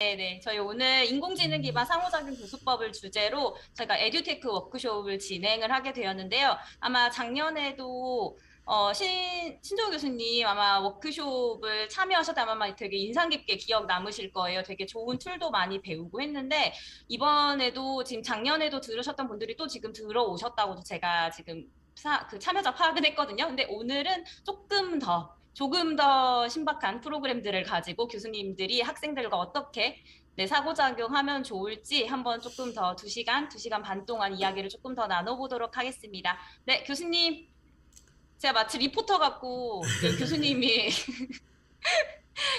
네네. 저희 오늘 인공지능 기반 상호작용 교수법을 주제로 저희가 에듀테크 워크숍을 진행을 하게 되었는데요. 아마 작년에도 신종우 교수님 아마 워크숍을 참여하셨다면 아마 되게 인상 깊게 기억 남으실 거예요. 되게 좋은 툴도 많이 배우고 했는데 이번에도 지금 작년에도 들으셨던 분들이 또 지금 들어오셨다고 제가 지금 그 참여자 파악은 했거든요. 근데 오늘은 조금 더 신박한 프로그램들을 가지고 교수님들이 학생들과 어떻게 사고작용하면 좋을지 한번 조금 더 두시간 반 동안 이야기를 조금 더 나눠보도록 하겠습니다. 네, 교수님. 제가 마치 리포터 같고 그 교수님이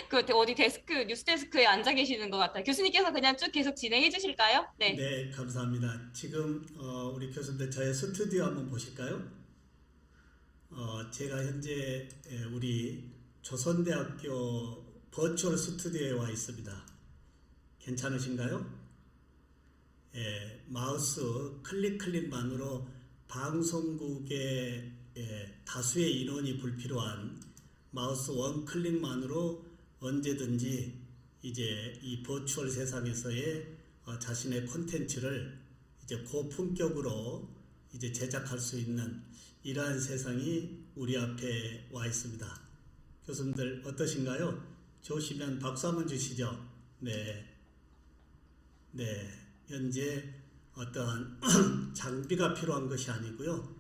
그 어디 뉴스 데스크에 앉아 계시는 것 같아요. 교수님께서 그냥 쭉 계속 진행해 주실까요? 네. 네, 감사합니다. 지금 우리 교수님들 저의 스튜디오 한번 보실까요? 제가 현재 우리 조선대학교 버추얼 스튜디오에 와 있습니다. 괜찮으신가요? 마우스 클릭만으로 방송국의 다수의 인원이 불필요한 마우스 원 클릭만으로 언제든지 이제 이 버추얼 세상에서의 자신의 콘텐츠를 이제 고품격으로 이제 제작할 수 있는 이러한 세상이 우리 앞에 와 있습니다. 교수님들 어떠신가요? 좋으시면 박수 한번 주시죠. 네. 네. 현재 어떠한 장비가 필요한 것이 아니고요.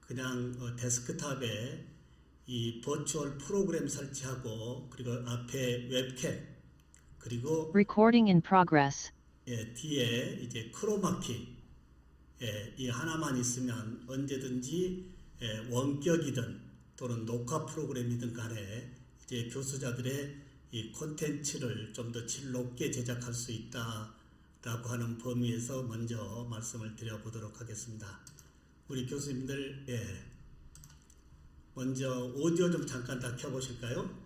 그냥 데스크탑에 이 버추얼 프로그램 설치하고 그리고 앞에 웹캠 그리고 Recording in progress. 뒤에 이제 크로마키 이 하나만 있으면 언제든지 원격이든 또는 녹화 프로그램이든 간에 이제 교수자들의 이 콘텐츠를 좀 더 질 높게 제작할 수 있다라고 하는 범위에서 먼저 말씀을 드려보도록 하겠습니다. 우리 교수님들 먼저 오디오 좀 잠깐 다 켜보실까요?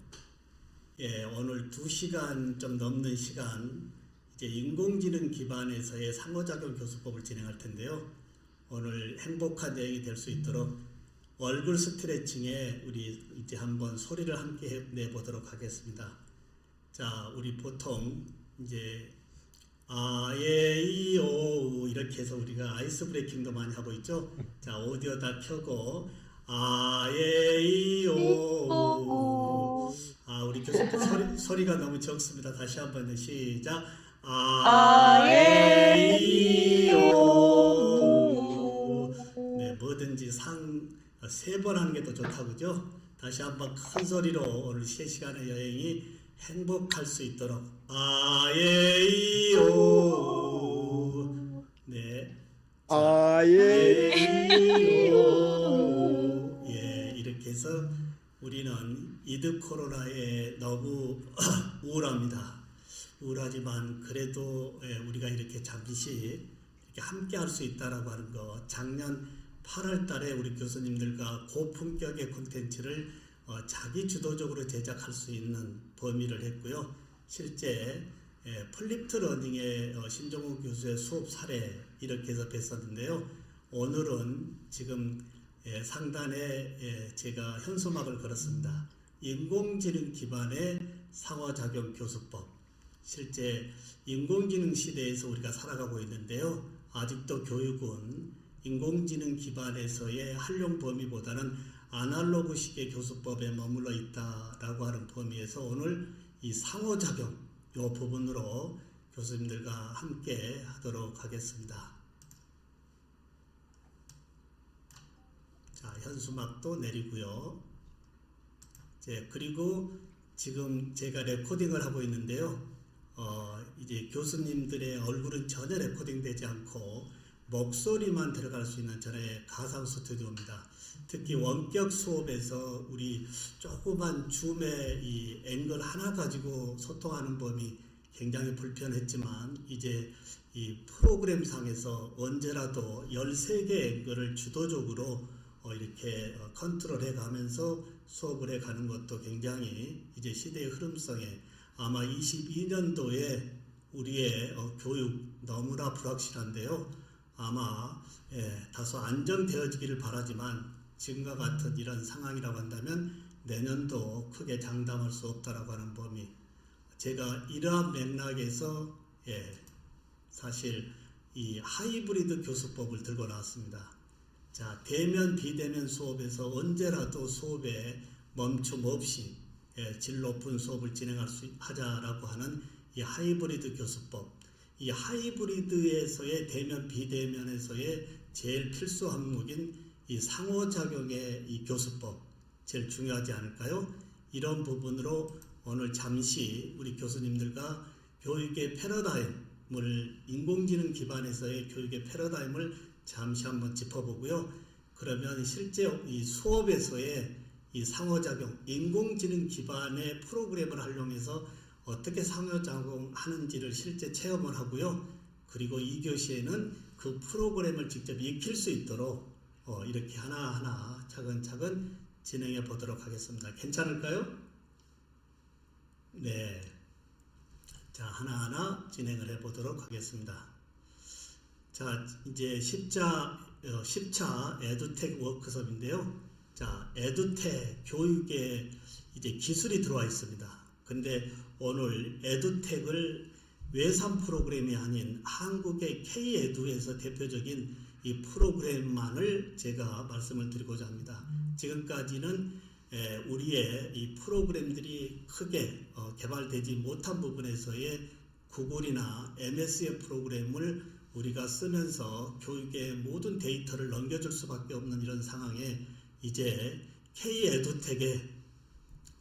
오늘 2시간 좀 넘는 시간 이제 인공지능 기반에서의 상호작용 교수법을 진행할 텐데요. 오늘 행복한 여행이 될 수 있도록 얼굴 스트레칭에 우리 이제 한번 소리를 함께 내보도록 하겠습니다. 자, 우리 보통 이제 아예이오 이렇게 해서 우리가 아이스 브레이킹도 많이 하고 있죠. 자, 오디오 다 켜고 아예이오. 우리 교수님 소리가 너무 적습니다. 다시 한번 시작. 아예이오. 네, 뭐든지 세 번 하는 게 더 좋다고 그죠? 다시 한번 큰 소리로 오늘 3시간의 여행이 행복할 수 있도록 아예이오. 네. 아예이오. 이렇게 해서 우리는 이드 코로나에 너무 우울합니다. 우울하지만 그래도 우리가 이렇게 잠시 이렇게 함께 할 수 있다라고 하는 거, 작년 8월 달에 우리 교수님들과 고품격의 콘텐츠를 자기 주도적으로 제작할 수 있는 범위를 했고요. 실제 플립트 러닝의 신종우 교수의 수업 사례 이렇게 해서 뵀었는데요. 오늘은 지금 상단에 제가 현수막을 걸었습니다. 인공지능 기반의 상호작용 교수법. 실제 인공지능 시대에서 우리가 살아가고 있는데요. 아직도 교육은 인공지능 기반에서의 활용 범위보다는 아날로그식의 교수법에 머물러 있다라고 하는 범위에서 오늘 이 상호작용 이 부분으로 교수님들과 함께 하도록 하겠습니다. 자, 현수막도 내리고요. 그리고 지금 제가 레코딩을 하고 있는데요. 이제 교수님들의 얼굴은 전혀 레코딩되지 않고 목소리만 들어갈 수 있는 저의 가상 스튜디오입니다. 특히 원격 수업에서 우리 조그만 줌의 이 앵글 하나 가지고 소통하는 범위 굉장히 불편했지만 이제 이 프로그램상에서 언제라도 13개 앵글을 주도적으로 이렇게 컨트롤해 가면서 수업을 해 가는 것도 굉장히 이제 시대의 흐름성에 아마 22년도에 우리의 교육 너무나 불확실한데요. 아마 다소 안정되어지기를 바라지만 지금과 같은 이런 상황이라고 한다면 내년도 크게 장담할 수 없다라고 하는 범위. 제가 이러한 맥락에서 사실 이 하이브리드 교수법을 들고 나왔습니다. 자, 대면 비대면 수업에서 언제라도 수업에 멈춤 없이 질 높은 수업을 진행할 수 하자라고 하는 이 하이브리드 교수법. 이 하이브리드에서의 대면 비대면에서의 제일 필수 항목인 이 상호작용의 이 교수법 제일 중요하지 않을까요? 이런 부분으로 오늘 잠시 우리 교수님들과 교육의 패러다임을 인공지능 기반에서의 교육의 패러다임을 잠시 한번 짚어보고요. 그러면 실제 이 수업에서의 이 상호작용, 인공지능 기반의 프로그램을 활용해서 어떻게 상호작용하는지를 실제 체험을 하고요. 그리고 2교시에는 그 프로그램을 직접 익힐 수 있도록 이렇게 하나하나 차근차근 진행해 보도록 하겠습니다. 괜찮을까요? 네. 자, 하나하나 진행을 해 보도록 하겠습니다. 자, 이제 10차 에듀텍 워크숍인데요. 자, 에듀텍 교육에 이제 기술이 들어와 있습니다. 근데 오늘 에듀텍을 외산 프로그램이 아닌 한국의 K-에듀에서 대표적인 이 프로그램만을 제가 말씀을 드리고자 합니다. 지금까지는 우리의 이 프로그램들이 크게 개발되지 못한 부분에서의 구글이나 MS의 프로그램을 우리가 쓰면서 교육의 모든 데이터를 넘겨줄 수밖에 없는 이런 상황에 이제 K-에듀텍에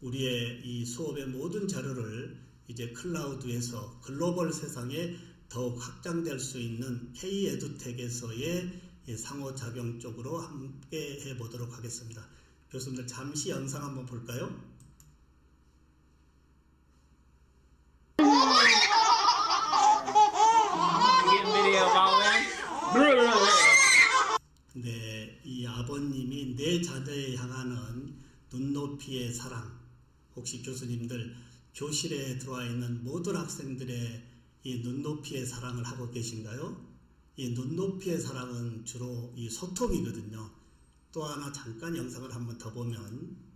우리의 이 수업의 모든 자료를 이제 클라우드에서 글로벌 세상에 더욱 확장될 수 있는 K-에듀텍에서의 상호작용 쪽으로 함께 해보도록 하겠습니다. 교수님들 잠시 영상 한번 볼까요? 네, 이 아버님이 내 자녀에 향하는 눈높이의 사랑. 혹시 교수님들 교실에 들어와 있는 모든 학생들의 이 눈높이의 사랑을 하고 계신가요? 이 눈높이의 사랑은 주로 이 소통이거든요. 또 하나 잠깐 영상을 한번 더 보면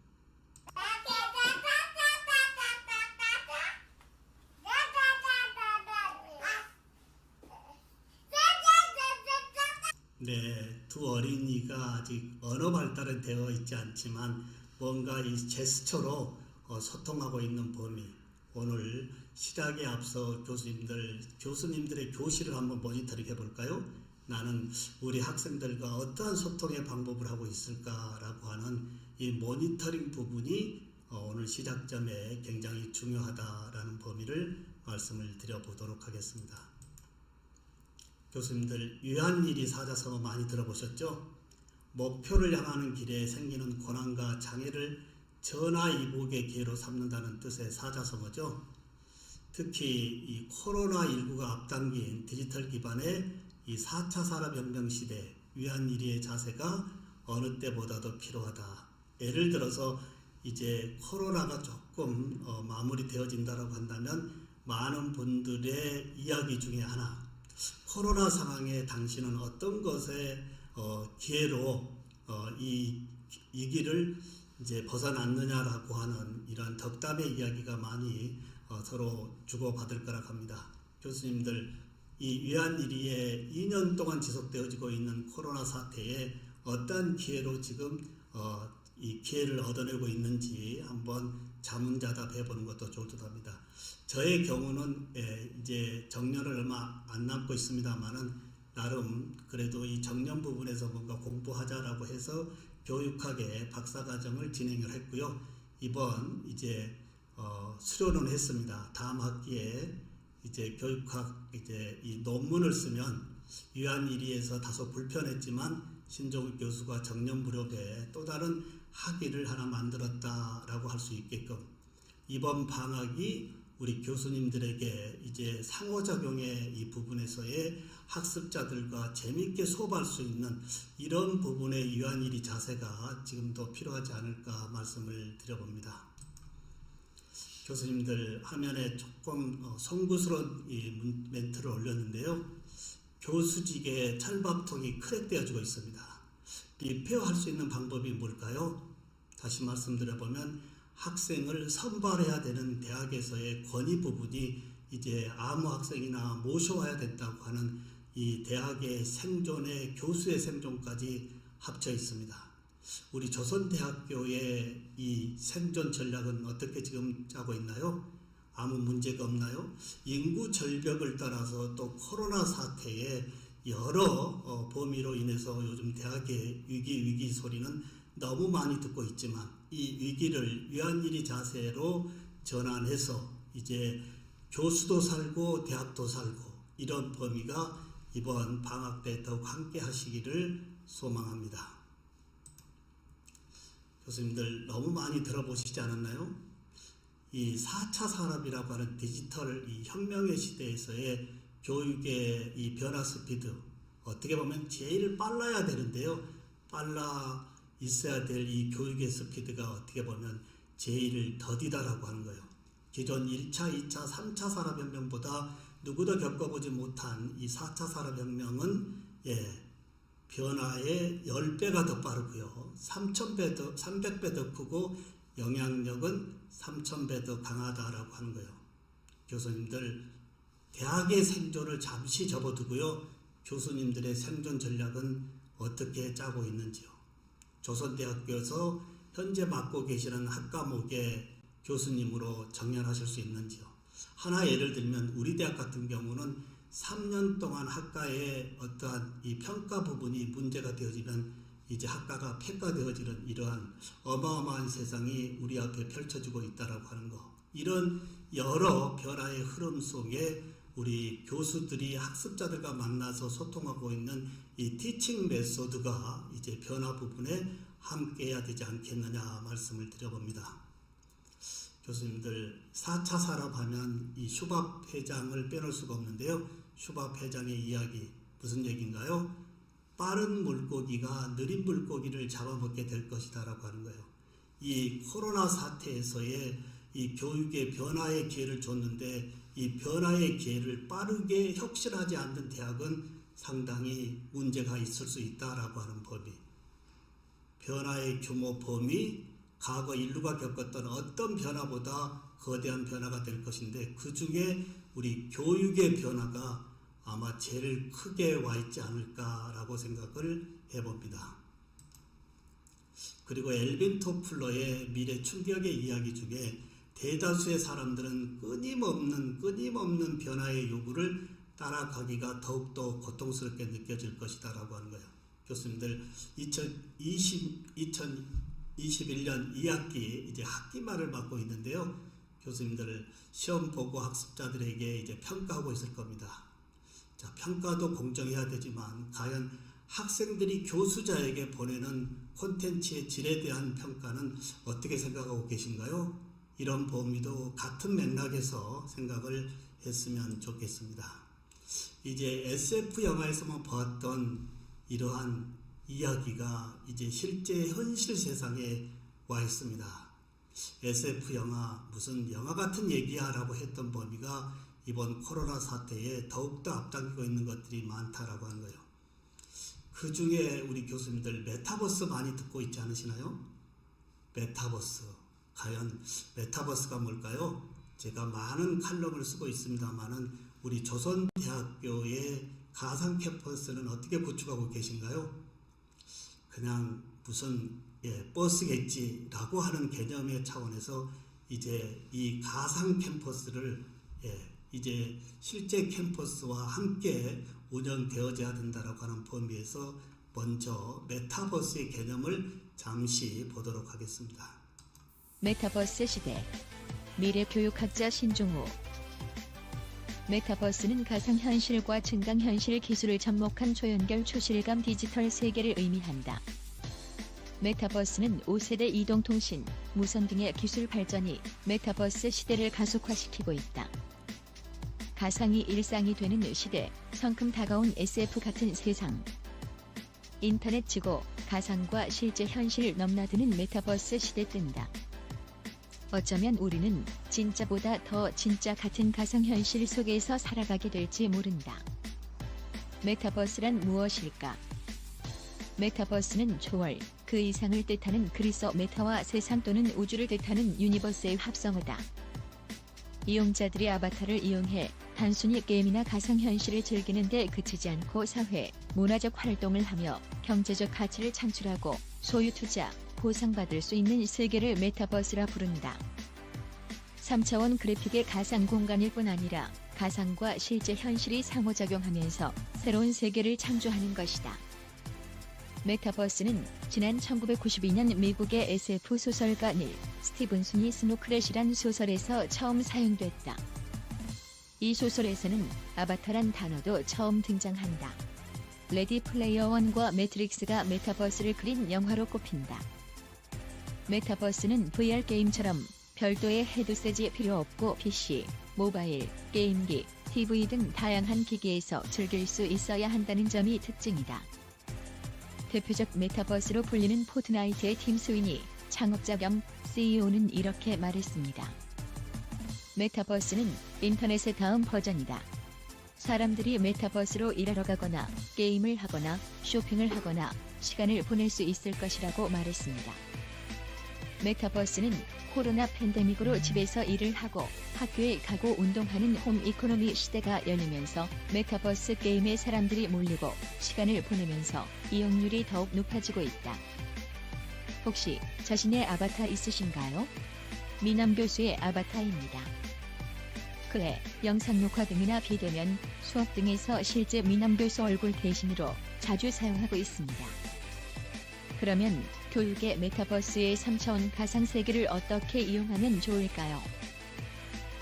네, 두 어린이가 아직 언어 발달은 되어 있지 않지만 뭔가 이 제스처로 소통하고 있는 범위. 오늘 시작에 앞서 교수님들의 교실을 한번 모니터링 해볼까요? 나는 우리 학생들과 어떠한 소통의 방법을 하고 있을까라고 하는 이 모니터링 부분이 오늘 시작점에 굉장히 중요하다라는 범위를 말씀을 드려보도록 하겠습니다. 교수님들 유한일이 사자성어 많이 들어보셨죠? 목표를 향하는 길에 생기는 고난과 장애를 전화이복의 기회로 삼는다는 뜻의 사자성어죠. 특히 이 코로나19가 앞당긴 디지털 기반의 이 4차 산업혁명 시대 유한일이의 자세가 어느 때보다도 필요하다. 예를 들어서 이제 코로나가 조금 마무리되어진다라고 한다면 많은 분들의 이야기 중에 하나, 코로나 상황에 당신은 어떤 것에 기회로 이 위기를 이제 벗어났느냐라고 하는 이런 덕담의 이야기가 많이 서로 주고받을 거라고 합니다. 교수님들, 이 유한일이의 2년 동안 지속되어지고 있는 코로나 사태에 어떤 기회로 지금 이 기회를 얻어내고 있는지 한번 자문자답 해보는 것도 좋을 듯 합니다. 저의 경우는 이제 정년을 얼마 안 남고 있습니다만은 나름 그래도 이 정년 부분에서 뭔가 공부하자라고 해서 교육학의 박사과정을 진행을 했고요. 이번 이제 수료는 했습니다. 다음 학기에 이제 교육학 이제 이 논문을 쓰면 유한일이에서 다소 불편했지만 신종욱 교수가 정년 무렵에 또 다른 학위를 하나 만들었다라고 할 수 있게끔 이번 방학이 우리 교수님들에게 이제 상호작용의 이 부분에서의 학습자들과 재미있게 수업할 수 있는 이런 부분의 유한일이 자세가 지금도 필요하지 않을까 말씀을 드려봅니다. 교수님들 화면에 조금 송구스러운 이 멘트를 올렸는데요. 교수직의 찰밥통이 크랙되어지고 있습니다. 리페어할 수 있는 방법이 뭘까요? 다시 말씀드려보면 학생을 선발해야 되는 대학에서의 권위 부분이 이제 아무 학생이나 모셔와야 된다고 하는 이 대학의 생존의 교수의 생존까지 합쳐 있습니다. 우리 조선대학교의 이 생존 전략은 어떻게 지금 짜고 있나요? 아무 문제가 없나요? 인구 절벽을 따라서 또 코로나 사태에 여러 범위로 인해서 요즘 대학의 위기 소리는 너무 많이 듣고 있지만 이 위기를 위안일의 자세로 전환해서 이제 교수도 살고 대학도 살고 이런 범위가 이번 방학 때 더욱 함께 하시기를 소망합니다. 교수님들 너무 많이 들어보시지 않았나요? 이 4차 산업이라고 하는 디지털 이 혁명의 시대에서의 교육의 이 변화 스피드, 어떻게 보면 제일 빨라야 되는데요. 빨라 있어야 될 이 교육의 스피드가 어떻게 보면 제일 더디다라고 하는 거예요. 기존 1차, 2차, 3차 산업혁명보다 누구도 겪어보지 못한 이 4차 산업혁명은 변화의 10배가 더 빠르고요. 300배 더 크고 영향력은 3000배 더 강하다라고 하는 거예요. 교수님들 대학의 생존을 잠시 접어두고요. 교수님들의 생존 전략은 어떻게 짜고 있는지요. 조선대학교에서 현재 맡고 계시는 학과목의 교수님으로 정년하실 수 있는지요. 하나 예를 들면 우리 대학 같은 경우는 3년 동안 학과의 어떠한 이 평가 부분이 문제가 되어지면 이제 학과가 폐과되어지는 이러한 어마어마한 세상이 우리 앞에 펼쳐지고 있다라고 하는 거. 이런 여러 변화의 흐름 속에 우리 교수들이 학습자들과 만나서 소통하고 있는 이 티칭 메소드가 이제 변화 부분에 함께 해야 되지 않겠느냐 말씀을 드려봅니다. 교수님들 4차 산업하면 이 슈밥 회장을 빼놓을 수가 없는데요. 슈밥 회장의 이야기 무슨 얘기인가요? 빠른 물고기가 느린 물고기를 잡아먹게 될 것이다 라고 하는 거예요. 이 코로나 사태에서의 이 교육의 변화의 기회를 줬는데 이 변화의 기회를 빠르게 혁신하지 않는 대학은 상당히 문제가 있을 수 있다라고 하는 범위. 변화의 규모 범위, 과거 인류가 겪었던 어떤 변화보다 거대한 변화가 될 것인데 그 중에 우리 교육의 변화가 아마 제일 크게 와 있지 않을까라고 생각을 해봅니다. 그리고 엘빈 토플러의 미래 충격의 이야기 중에 대다수의 사람들은 끊임없는 변화의 요구를 따라가기가 더욱더 고통스럽게 느껴질 것이다 라고 하는 거예요. 교수님들 2021년 2학기 이제 학기말을 맡고 있는데요. 교수님들 시험 보고 학습자들에게 이제 평가하고 있을 겁니다. 자, 평가도 공정해야 되지만 과연 학생들이 교수자에게 보내는 콘텐츠의 질에 대한 평가는 어떻게 생각하고 계신가요? 이런 범위도 같은 맥락에서 생각을 했으면 좋겠습니다. 이제 SF 영화에서만 보았던 이러한 이야기가 이제 실제 현실 세상에 와 있습니다. SF 영화 무슨 영화 같은 얘기야 라고 했던 범위가 이번 코로나 사태에 더욱더 앞당기고 있는 것들이 많다라고 하는 거예요. 그 중에 우리 교수님들 메타버스 많이 듣고 있지 않으시나요? 메타버스. 과연 메타버스가 뭘까요? 제가 많은 칼럼을 쓰고 있습니다만은 우리 조선대학교의 가상 캠퍼스는 어떻게 구축하고 계신가요? 그냥 무슨 버스겠지라고 하는 개념의 차원에서 이제 이 가상 캠퍼스를 이제 실제 캠퍼스와 함께 운영되어져야 된다라고 하는 범위에서 먼저 메타버스의 개념을 잠시 보도록 하겠습니다. 메타버스 시대 미래교육학자 신종우. 메타버스는 가상현실과 증강현실 기술을 접목한 초연결 초실감 디지털 세계를 의미한다. 메타버스는 5세대 이동통신, 무선 등의 기술 발전이 메타버스 시대를 가속화시키고 있다. 가상이 일상이 되는 시대, 성큼 다가온 SF 같은 세상. 인터넷 지구, 가상과 실제 현실 넘나드는 메타버스 시대 뜬다. 어쩌면 우리는 진짜보다 더 진짜 같은 가상현실 속에서 살아가게 될지 모른다. 메타버스란 무엇일까? 메타버스는 초월, 그 이상을 뜻하는 그리스어 메타와 세상 또는 우주를 뜻하는 유니버스의 합성어다. 이용자들이 아바타를 이용해 단순히 게임이나 가상현실을 즐기는 데 그치지 않고 사회, 문화적 활동을 하며 경제적 가치를 창출하고 소유 투자, 보상받을 수 있는 세계를 메타버스라 부른다. 3차원 그래픽의 가상 공간일 뿐 아니라 가상과 실제 현실이 상호작용하면서 새로운 세계를 창조하는 것이다. 메타버스는 지난 1992년 미국의 SF 소설가 닐 스티븐슨이 스노크렛이란 소설에서 처음 사용됐다. 이 소설에서는 아바타란 단어도 처음 등장한다. 레디 플레이어 원과 매트릭스가 메타버스를 그린 영화로 꼽힌다. 메타버스는 VR 게임처럼 별도의 헤드셋이 필요 없고 PC, 모바일, 게임기, TV 등 다양한 기기에서 즐길 수 있어야 한다는 점이 특징이다. 대표적 메타버스로 불리는 포트나이트의 팀 스위니 창업자 겸 CEO는 이렇게 말했습니다. 메타버스는 인터넷의 다음 버전이다. 사람들이 메타버스로 일하러 가거나 게임을 하거나 쇼핑을 하거나 시간을 보낼 수 있을 것이라고 말했습니다. 메타버스는 코로나 팬데믹으로 집에서 일을 하고 학교에 가고 운동하는 홈 이코노미 시대가 열리면서 메타버스 게임에 사람들이 몰리고 시간을 보내면서 이용률이 더욱 높아지고 있다. 혹시 자신의 아바타 있으신가요? 미남 교수의 아바타입니다. 그에 영상 녹화 등이나 비대면, 수업 등에서 실제 미남 교수 얼굴 대신으로 자주 사용하고 있습니다. 그러면 교육의 메타버스의 3차원 가상세계를 어떻게 이용하면 좋을까요?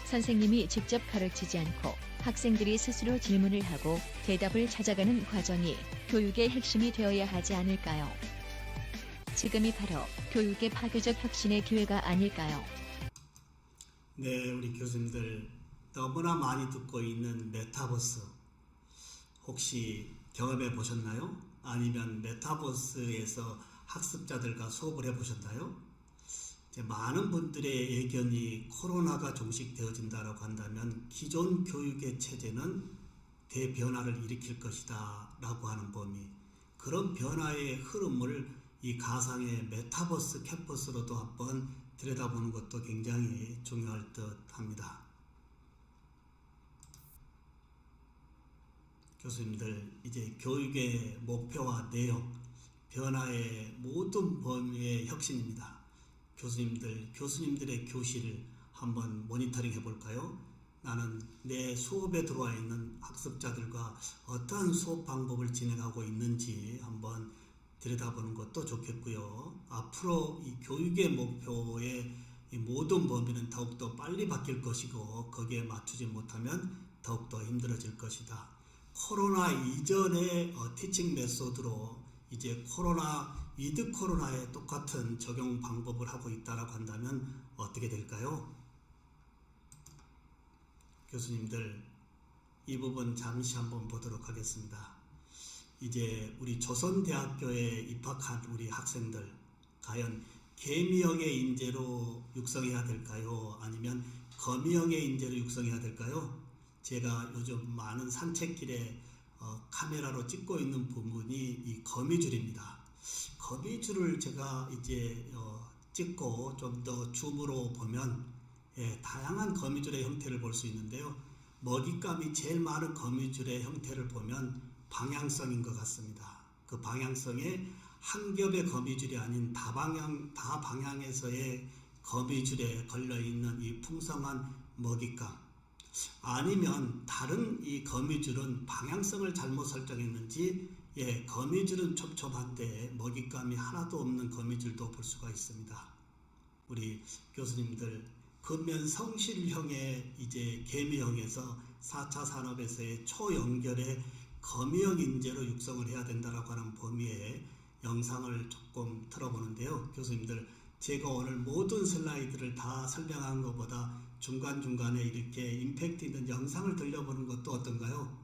선생님이 직접 가르치지 않고 학생들이 스스로 질문을 하고 대답을 찾아가는 과정이 교육의 핵심이 되어야 하지 않을까요? 지금이 바로 교육의 파괴적 혁신의 기회가 아닐까요? 네, 우리 교수님들 너무나 많이 듣고 있는 메타버스 혹시 경험해 보셨나요? 아니면 메타버스에서 학습자들과 수업을 해보셨나요? 이제 많은 분들의 의견이 코로나가 종식되어진다라고 한다면 기존 교육의 체제는 대변화를 일으킬 것이다 라고 하는 범위, 그런 변화의 흐름을 이 가상의 메타버스 캠퍼스로도 한번 들여다보는 것도 굉장히 중요할 듯 합니다. 교수님들, 이제 교육의 목표와 내용, 변화의 모든 범위의 혁신입니다. 교수님들의 교실을 한번 모니터링 해볼까요? 나는 내 수업에 들어와 있는 학습자들과 어떠한 수업 방법을 진행하고 있는지 한번 들여다보는 것도 좋겠고요. 앞으로 이 교육의 목표의 이 모든 범위는 더욱더 빨리 바뀔 것이고 거기에 맞추지 못하면 더욱더 힘들어질 것이다. 코로나 이전의 티칭 메소드로 이제 코로나 위드 코로나에 똑같은 적용 방법을 하고 있다라고 한다면 어떻게 될까요? 교수님들, 이 부분 잠시 한번 보도록 하겠습니다. 이제 우리 조선대학교에 입학한 우리 학생들, 과연 개미형의 인재로 육성해야 될까요? 아니면 거미형의 인재로 육성해야 될까요? 제가 요즘 많은 산책길에 카메라로 찍고 있는 부분이 이 거미줄입니다. 거미줄을 제가 이제 찍고 좀 더 줌으로 보면 다양한 거미줄의 형태를 볼 수 있는데요. 먹잇감이 제일 많은 거미줄의 형태를 보면 방향성인 것 같습니다. 그 방향성에 한 겹의 거미줄이 아닌 다방향에서의 거미줄에 걸려있는 이 풍성한 먹잇감, 아니면 다른 이 거미줄은 방향성을 잘못 설정했는지 거미줄은 촘촘한데 먹잇감이 하나도 없는 거미줄도 볼 수가 있습니다. 우리 교수님들, 근면 성실형의 이제 개미형에서 4차 산업에서의 초연결의 거미형 인재로 육성을 해야 된다라고 하는 범위의 영상을 조금 틀어보는데요. 교수님들, 제가 오늘 모든 슬라이드를 다 설명한 것보다 중간중간에 이렇게 임팩트 있는 영상을 들려보는 것도 어떤가요?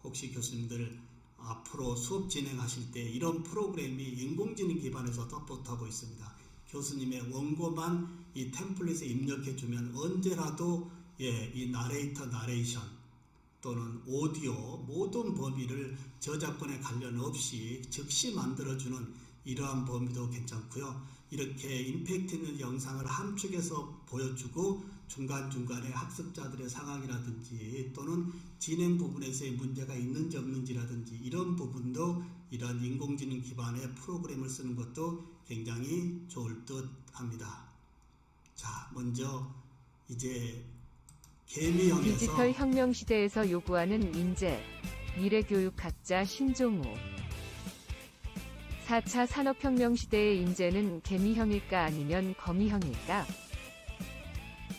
혹시 교수님들 앞으로 수업 진행하실 때 이런 프로그램이 인공지능 기반에서 서포트하고 있습니다. 교수님의 원고만 이 템플릿에 입력해주면 언제라도 이 나레이션 또는 오디오 모든 범위를 저작권에 관련 없이 즉시 만들어주는 이러한 범위도 괜찮고요. 이렇게 임팩트 있는 영상을 함축해서 보여주고 중간중간에 학습자들의 상황이라든지 또는 진행 부분에서의 문제가 있는지 없는지라든지 이런 부분도 이러한 인공지능 기반의 프로그램을 쓰는 것도 굉장히 좋을 듯 합니다. 자, 먼저 이제 개미형에서 디지털 혁명 시대에서 요구하는 인재, 미래교육학자 신종우. 4차 산업혁명 시대의 인재는 개미형일까 아니면 거미형일까?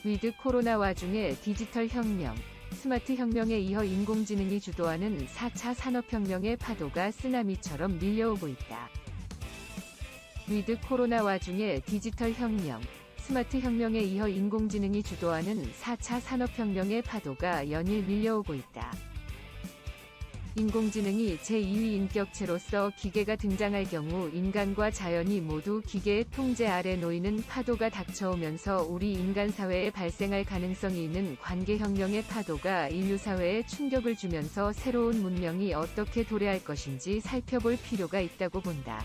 위드 코로나 와중에 디지털 혁명, 스마트 혁명에 이어 인공지능이 주도하는 4차 산업혁명의 파도가 쓰나미처럼 밀려오고 있다. 위드 코로나 와중에 디지털 혁명, 스마트 혁명에 이어 인공지능이 주도하는 4차 산업혁명의 파도가 연일 밀려오고 있다. 인공지능이 제2위 인격체로서 기계가 등장할 경우 인간과 자연이 모두 기계의 통제 아래 놓이는 파도가 닥쳐오면서 우리 인간 사회에 발생할 가능성이 있는 관계혁명의 파도가 인류 사회에 충격을 주면서 새로운 문명이 어떻게 도래할 것인지 살펴볼 필요가 있다고 본다.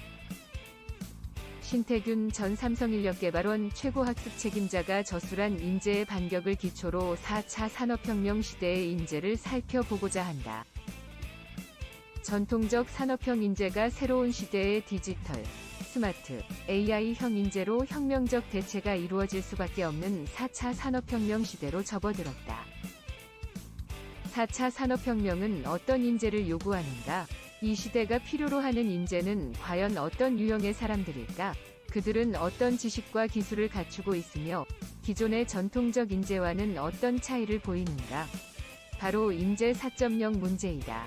신태균 전 삼성인력개발원 최고학습 책임자가 저술한 인재의 반격을 기초로 4차 산업혁명 시대의 인재를 살펴보고자 한다. 전통적 산업형 인재가 새로운 시대의 디지털, 스마트, AI형 인재로 혁명적 대체가 이루어질 수밖에 없는 4차 산업혁명 시대로 접어들었다. 4차 산업혁명은 어떤 인재를 요구하는가? 이 시대가 필요로 하는 인재는 과연 어떤 유형의 사람들일까? 그들은 어떤 지식과 기술을 갖추고 있으며 기존의 전통적 인재와는 어떤 차이를 보이는가? 바로 인재 4.0 문제이다.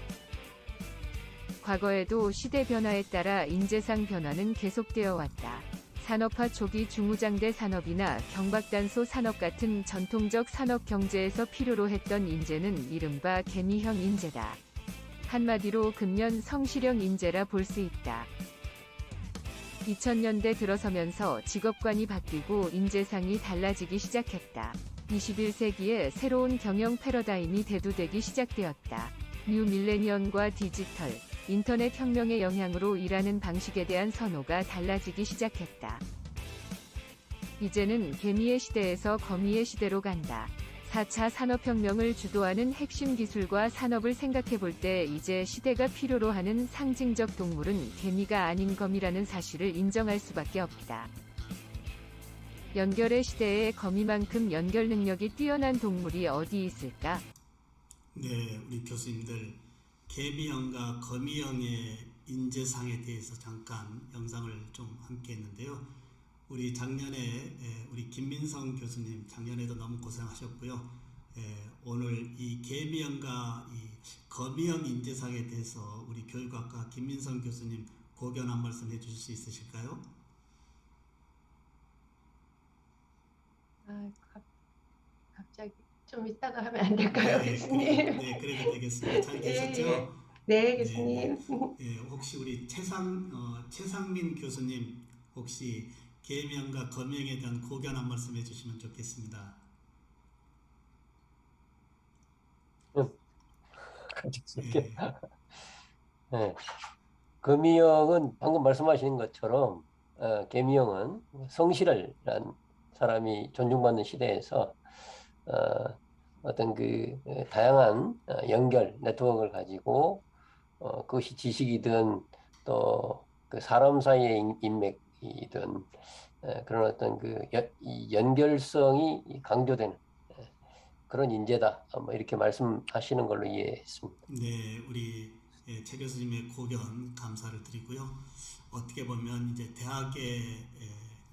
과거에도 시대 변화에 따라 인재상 변화는 계속되어 왔다. 산업화 초기 중무장대 산업이나 경박단소 산업 같은 전통적 산업 경제에서 필요로 했던 인재는 이른바 개미형 인재다. 한마디로 근면 성실형 인재라 볼 수 있다. 2000년대 들어서면서 직업관이 바뀌고 인재상이 달라지기 시작했다. 21세기에 새로운 경영 패러다임이 대두되기 시작되었다. 뉴 밀레니엄과 디지털, 인터넷 혁명의 영향으로 일하는 방식에 대한 선호가 달라지기 시작했다. 이제는 개미의 시대에서 거미의 시대로 간다. 4차 산업혁명을 주도하는 핵심 기술과 산업을 생각해 볼 때 이제 시대가 필요로 하는 상징적 동물은 개미가 아닌 거미라는 사실을 인정할 수밖에 없다. 연결의 시대에 거미만큼 연결 능력이 뛰어난 동물이 어디 있을까? 네, 우리 교수님들 개미형과 거미형의 인재상에 대해서 잠깐 영상을 좀 함께 했는데요. 우리 작년에 우리 김민성 교수님 작년에도 너무 고생하셨고요. 오늘 이 개미형과 이 거미형 인재상에 대해서 우리 교육학과 김민성 교수님 고견 한 말씀 해주실 수 있으실까요? 갑자기 좀 이따가 하면 안 될까요, 교수님? 네, 그래도 되겠습니다. 잘 계셨죠? 네, 교수님. 혹시 우리 최상민 교수님 혹시 개미형과 거미형에 대한 고견 한 말씀 해주시면 좋겠습니다. 네. 네. 거미형은 방금 말씀하신 것처럼 개미형은 성실한 사람이 존중받는 시대에서 어떤 그 다양한 연결 네트워크를 가지고 그것이 지식이든 또 그 사람 사이의 인맥이든 그런 어떤 그 연결성이 강조되는 그런 인재다. 뭐 이렇게 말씀하시는 걸로 이해했습니다. 네, 우리 최 교수님의 고견 감사를 드리고요. 어떻게 보면 이제 대학의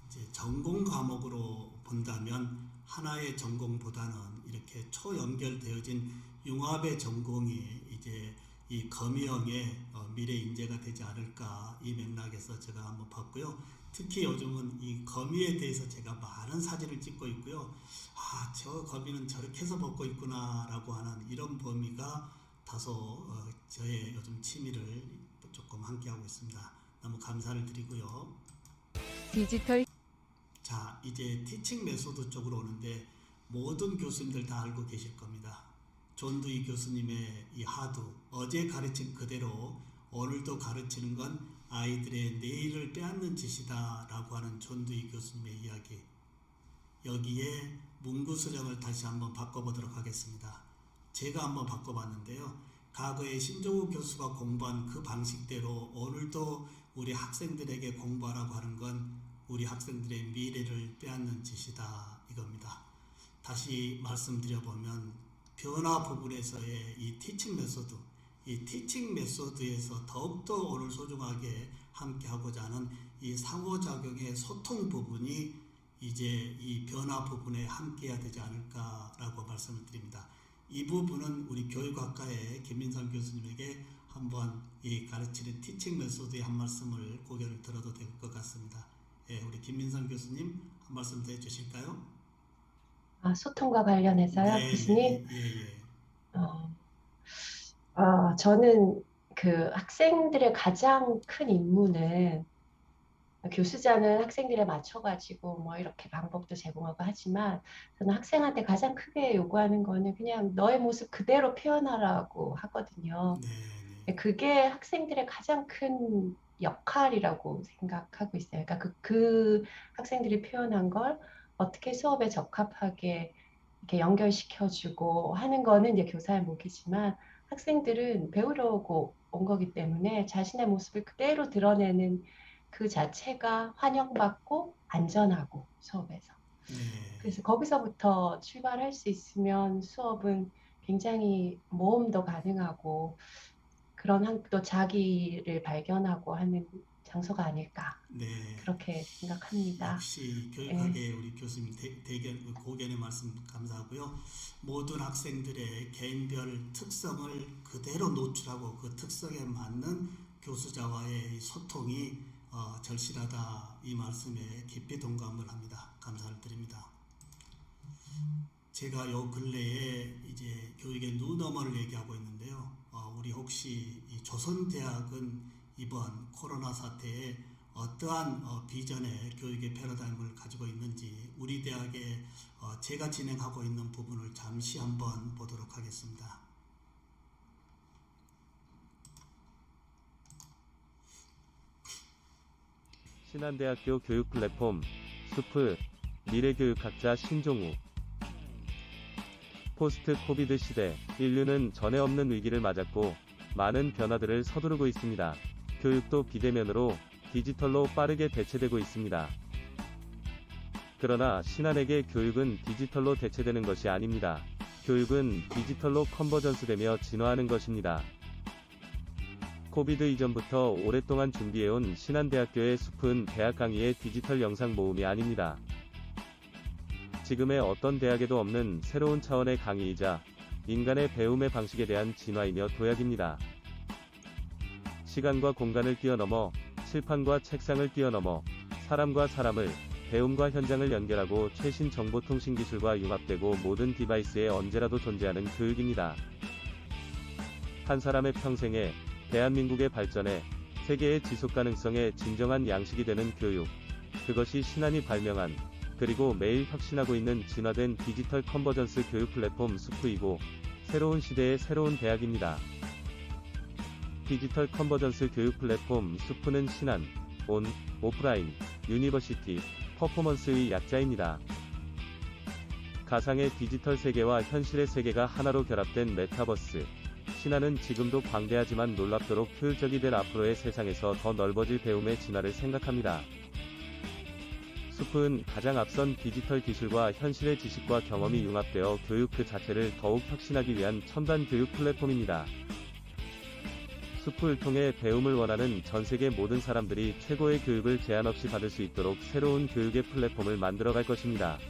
이제 전공 과목으로 본다면 하나의 전공보다는 이렇게 초연결되어진 융합의 전공이 이제 이 거미형의 미래 인재가 되지 않을까 이 맥락에서 제가 한번 봤고요. 특히 요즘은 이 거미에 대해서 제가 많은 사진을 찍고 있고요. 아, 저 거미는 저렇게 해서 먹고 있구나라고 하는 이런 범위가 다소 저의 요즘 취미를 조금 함께하고 있습니다. 너무 감사를 드리고요. 디지털 자, 이제 티칭 메소드 쪽으로 오는데 모든 교수님들 다 알고 계실 겁니다. 존 두이 교수님의 이 하두, 어제 가르친 그대로 오늘도 가르치는 건 아이들의 내일을 빼앗는 짓이다라고 하는 전두희 교수님의 이야기, 여기에 문구수정을 다시 한번 바꿔보도록 하겠습니다. 제가 한번 바꿔봤는데요. 과거에 신종우 교수가 공부한 그 방식대로 오늘도 우리 학생들에게 공부하라고 하는 건 우리 학생들의 미래를 빼앗는 짓이다, 이겁니다. 다시 말씀드려보면 변화 부분에서의 이 티칭 메소드에서 더욱더 오늘 소중하게 함께 하고자 하는 이 상호작용의 소통 부분이 이제 이 변화 부분에 함께 해야 되지 않을까라고 말씀을 드립니다. 이 부분은 우리 교육학과의 김민상 교수님에게 한번 이 가르치는 티칭 메소드의 한 말씀을 고개를 들어도 될 것 같습니다. 예, 우리 김민상 교수님 한 말씀 더 해주실까요? 소통과 관련해서요, 네, 교수님. 예. 저는 그 학생들의 가장 큰 임무는, 교수자는 학생들에 맞춰가지고 뭐 이렇게 방법도 제공하고 하지만, 저는 학생한테 가장 크게 요구하는 거는 그냥 너의 모습 그대로 표현하라고 하거든요. 네. 그게 학생들의 가장 큰 역할이라고 생각하고 있어요. 그러니까 그 학생들이 표현한 걸 어떻게 수업에 적합하게 이렇게 연결시켜주고 하는 거는 이제 교사의 몫이지만, 학생들은 배우려고 온 거기 때문에 자신의 모습을 그대로 드러내는 그 자체가 환영받고 안전하고, 수업에서. 네. 그래서 거기서부터 출발할 수 있으면 수업은 굉장히 모험도 가능하고 그런 또 자기를 발견하고 하는 장소가 아닐까, 네. 그렇게 생각합니다. 역시 교육학의 우리 교수님 고견의 말씀 감사하고요. 모든 학생들의 개인별 특성을 그대로 노출하고 그 특성에 맞는 교수자와의 소통이 절실하다, 이 말씀에 깊이 동감을 합니다. 감사를 드립니다. 제가 요 근래에 이제 교육의 뉴노멀을 얘기하고 있는데요. 우리 혹시 이 조선대학은 이번 코로나 사태에 어떠한 비전의 교육의 패러다임을 가지고 있는지 우리 대학에 제가 진행하고 있는 부분을 잠시 한번 보도록 하겠습니다. 신한대학교 교육 플랫폼 수프 미래교육학자 신종우. 포스트 코비드 시대, 인류는 전에 없는 위기를 맞았고 많은 변화들을 서두르고 있습니다. 교육도 비대면으로 디지털로 빠르게 대체되고 있습니다. 그러나 신한에게 교육은 디지털로 대체되는 것이 아닙니다. 교육은 디지털로 컨버전스되며 진화하는 것입니다. 코비드 이전부터 오랫동안 준비해온 신한대학교의 숲은 대학 강의의 디지털 영상 모음이 아닙니다. 지금의 어떤 대학에도 없는 새로운 차원의 강의이자 인간의 배움의 방식에 대한 진화이며 도약입니다. 시간과 공간을 뛰어넘어 칠판과 책상을 뛰어넘어 사람과 사람을, 배움과 현장을 연결하고 최신 정보통신 기술과 융합되고 모든 디바이스에 언제라도 존재하는 교육입니다. 한 사람의 평생에, 대한민국의 발전에, 세계의 지속가능성에 진정한 양식이 되는 교육. 그것이 신한이 발명한, 그리고 매일 혁신하고 있는 진화된 디지털 컨버전스 교육 플랫폼 수프이고, 새로운 시대의 새로운 대학입니다. 디지털 컨버전스 교육 플랫폼 수프는 신한, 온, 오프라인, 유니버시티, 퍼포먼스의 약자입니다. 가상의 디지털 세계와 현실의 세계가 하나로 결합된 메타버스. 신한은 지금도 광대하지만 놀랍도록 효율적이 될 앞으로의 세상에서 더 넓어질 배움의 진화를 생각합니다. 수프는 가장 앞선 디지털 기술과 현실의 지식과 경험이 융합되어 교육 그 자체를 더욱 혁신하기 위한 첨단 교육 플랫폼입니다. 수프를 통해 배움을 원하는 전세계 모든 사람들이 최고의 교육을 제한 없이 받을 수 있도록 새로운 교육의 플랫폼을 만들어갈 것입니다.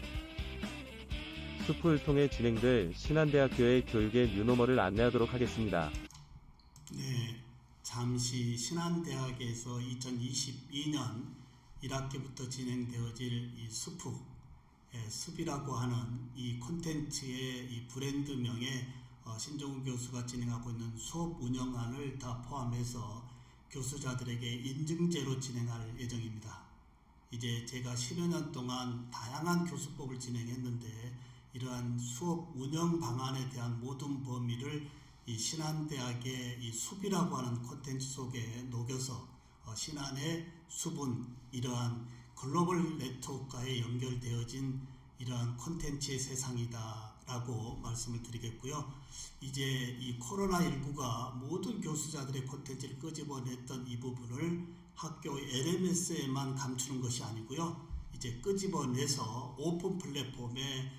수프를 통해 진행될 신한대학교의 교육의 뉴노멀을 안내하도록 하겠습니다. 네, 잠시 신한대학에서 2022년 1학기부터 진행되어질 이 수프, 숲이라고 하는 이 콘텐츠의 이 브랜드명에 신종우 교수가 진행하고 있는 수업 운영안을 다 포함해서 교수자들에게 인증제로 진행할 예정입니다. 이제 제가 10여 년 동안 다양한 교수법을 진행했는데 이러한 수업 운영 방안에 대한 모든 범위를 이 신한대학의 이 숲이라고 하는 콘텐츠 속에 녹여서 신안의 수분, 이러한 글로벌 네트워크와에 연결되어진 이러한 콘텐츠의 세상이다라고 말씀을 드리겠고요. 이제 이 코로나19가 모든 교수자들의 콘텐츠를 끄집어냈던 이 부분을 학교 LMS에만 감추는 것이 아니고요. 이제 끄집어내서 오픈 플랫폼에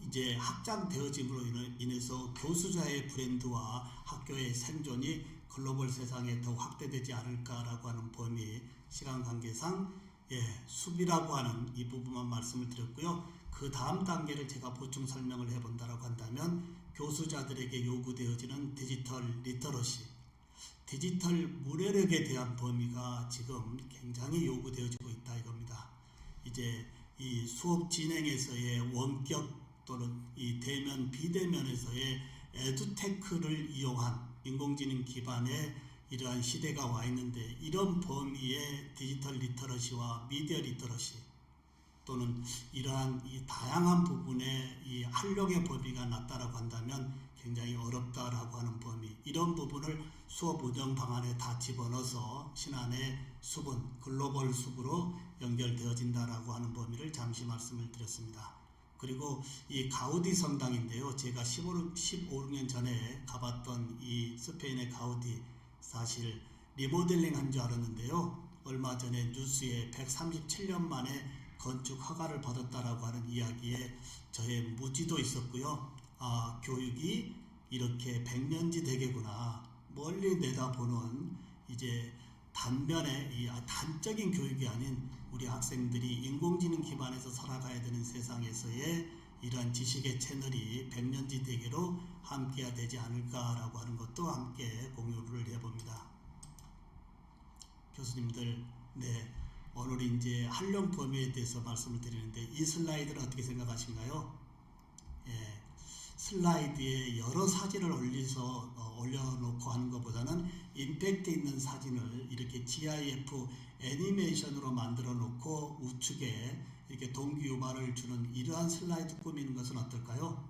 이제 확장되어짐으로 인해서 교수자의 브랜드와 학교의 생존이 글로벌 세상에 더 확대되지 않을까라고 하는 범위, 시간 관계상 수비라고 하는 이 부분만 말씀을 드렸고요. 그 다음 단계를 제가 보충 설명을 해본다라고 한다면 교수자들에게 요구되어지는 디지털 리터러시, 디지털 문해력에 대한 범위가 지금 굉장히 요구되어지고 있다 이겁니다. 이제 이 수업 진행에서의 원격 또는 이 대면 비대면에서의 에듀테크를 이용한 인공지능 기반의 이러한 시대가 와 있는데, 이런 범위의 디지털 리터러시와 미디어 리터러시 또는 이러한 이 다양한 부분의 이 활용의 범위가 낮다라고 한다면 굉장히 어렵다라고 하는 범위, 이런 부분을 수업 운영 방안에 다 집어넣어서 신안의 수분, 글로벌 숲으로 연결되어진다라고 하는 범위를 잠시 말씀을 드렸습니다. 그리고 이 가우디 성당인데요. 제가 15, 16년 전에 가봤던 이 스페인의 가우디, 사실 리모델링 한 줄 알았는데요. 얼마 전에 뉴스에 137년 만에 건축 허가를 받았다라고 하는 이야기에 저의 무지도 있었고요. 아, 교육이 이렇게 백년지 대계구나. 멀리 내다보는 이제 단면의 이 단적인 교육이 아닌 우리 학생들이 인공지능 기반에서 살아가야 되는 세상에서의 이러한 지식의 채널이 백년지 대계로 함께해야 되지 않을까라고 하는 것도 함께 공유를 해봅니다. 교수님들, 네, 오늘 이제 활용 범위에 대해서 말씀을 드리는데 이 슬라이드를 어떻게 생각하신가요? 예, 슬라이드에 여러 사진을 올려놓고 하는 것보다는 임팩트 있는 사진을 이렇게 GIF 애니메이션으로 만들어 놓고 우측에 이렇게 동기유발을 주는 이러한 슬라이드 꾸미는 것은 어떨까요?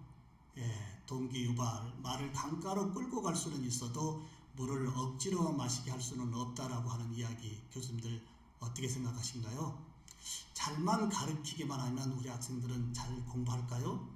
예, 동기유발, 말을 강가로 끌고 갈 수는 있어도 물을 억지로 마시게 할 수는 없다라고 하는 이야기, 교수님들 어떻게 생각하신가요? 잘만 가르치기만 하면 우리 학생들은 잘 공부할까요?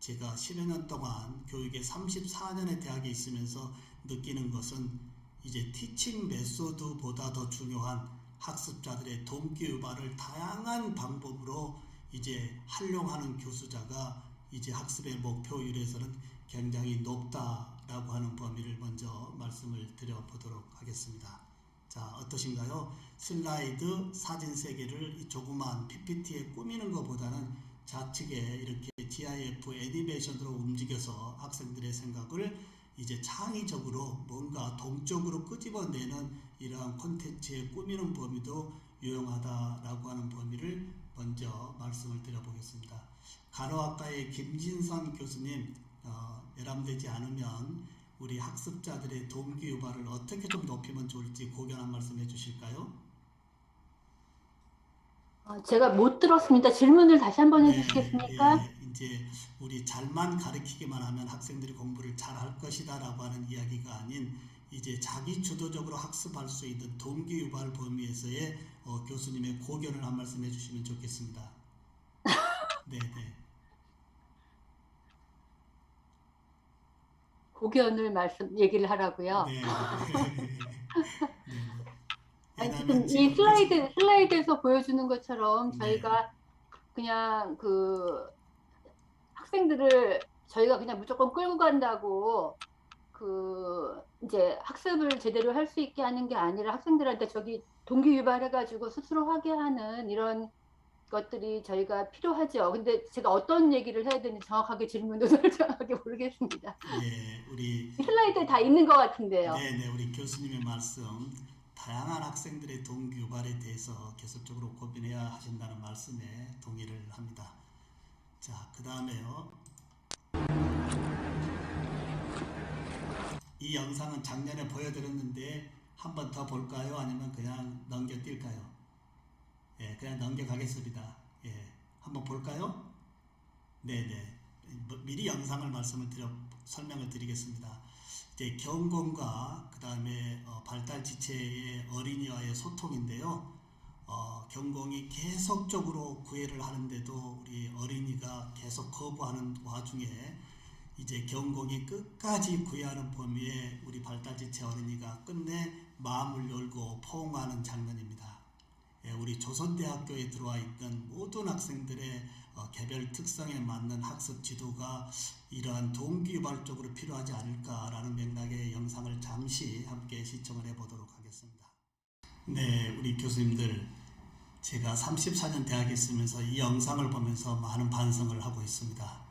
제가 10여 년 동안 교육에 34년의 대학에 있으면서 느끼는 것은 이제 티칭 메소드보다 더 중요한 학습자들의 동기유발을 다양한 방법으로 이제 활용하는 교수자가 이제 학습의 목표율에서는 굉장히 높다라고 하는 범위를 먼저 말씀을 드려보도록 하겠습니다. 자, 어떠신가요? 슬라이드 사진 3개를 이 조그만 PPT에 꾸미는 것보다는 좌측에 이렇게 GIF 애니메이션으로 움직여서 학생들의 생각을 이제 창의적으로 뭔가 동적으로 끄집어내는 이러한 콘텐츠에 꾸미는 범위도 유용하다라고 하는 범위를 먼저 말씀을 드려보겠습니다. 간호학과의 김진선 교수님, 예람되지 않으면 우리 학습자들의 동기유발을 어떻게 좀 높이면 좋을지 고견 한 말씀 해주실까요? 제가 못 들었습니다. 질문을 다시 한번 해주시겠습니까? 예, 이제 우리 잘만 가르치기만 하면 학생들이 공부를 잘 할 것이다라고 하는 이야기가 아닌 이제 자기 주도적으로 학습할 수 있는 동기유발 범위에서의 교수님의 고견을 한 말씀 해주시면 좋겠습니다. 네네. 고견을 얘기를 하라고요. 네. 아니, 지금 이 슬라이드에서 보여주는 것처럼 저희가 그냥 그 학생들을 저희가 그냥 무조건 끌고 간다고 그 이제 학습을 제대로 할 수 있게 하는 게 아니라 학생들한테 저기 동기유발해가지고 스스로 하게 하는 이런 것들이 저희가 필요하죠. 근데 제가 어떤 얘기를 해야 되는지 정확하게 질문도 정확하게 모르겠습니다. 예, 우리 슬라이드에 다 있는 것 같은데요. 네네, 우리 교수님의 말씀, 다양한 학생들의 동기유발에 대해서 계속적으로 고민해야 하신다는 말씀에 동의를 합니다. 자, 그 다음에요. 이 영상은 작년에 보여드렸는데 한 번 더 볼까요? 아니면 그냥 넘겨뛸까요? 예, 그냥 넘겨가겠습니다. 예, 한번 볼까요? 네네. 미리 영상을 설명을 드리겠습니다. 이제 경공과 그다음에 발달 지체의 어린이와의 소통인데요. 경공이 계속적으로 구애를 하는데도 우리 어린이가 계속 거부하는 와중에 이제 경공이 끝까지 구애하는 범위에 우리 발달지체 어린이가 끝내 마음을 열고 포옹하는 장면입니다. 우리 조선대학교에 들어와 있는 모든 학생들의 개별 특성에 맞는 학습 지도가 이러한 동기유발적으로 필요하지 않을까라는 맥락의 영상을 잠시 함께 시청을 해보도록 하겠습니다. 네, 우리 교수님들, 제가 34년 대학에 있으면서 이 영상을 보면서 많은 반성을 하고 있습니다.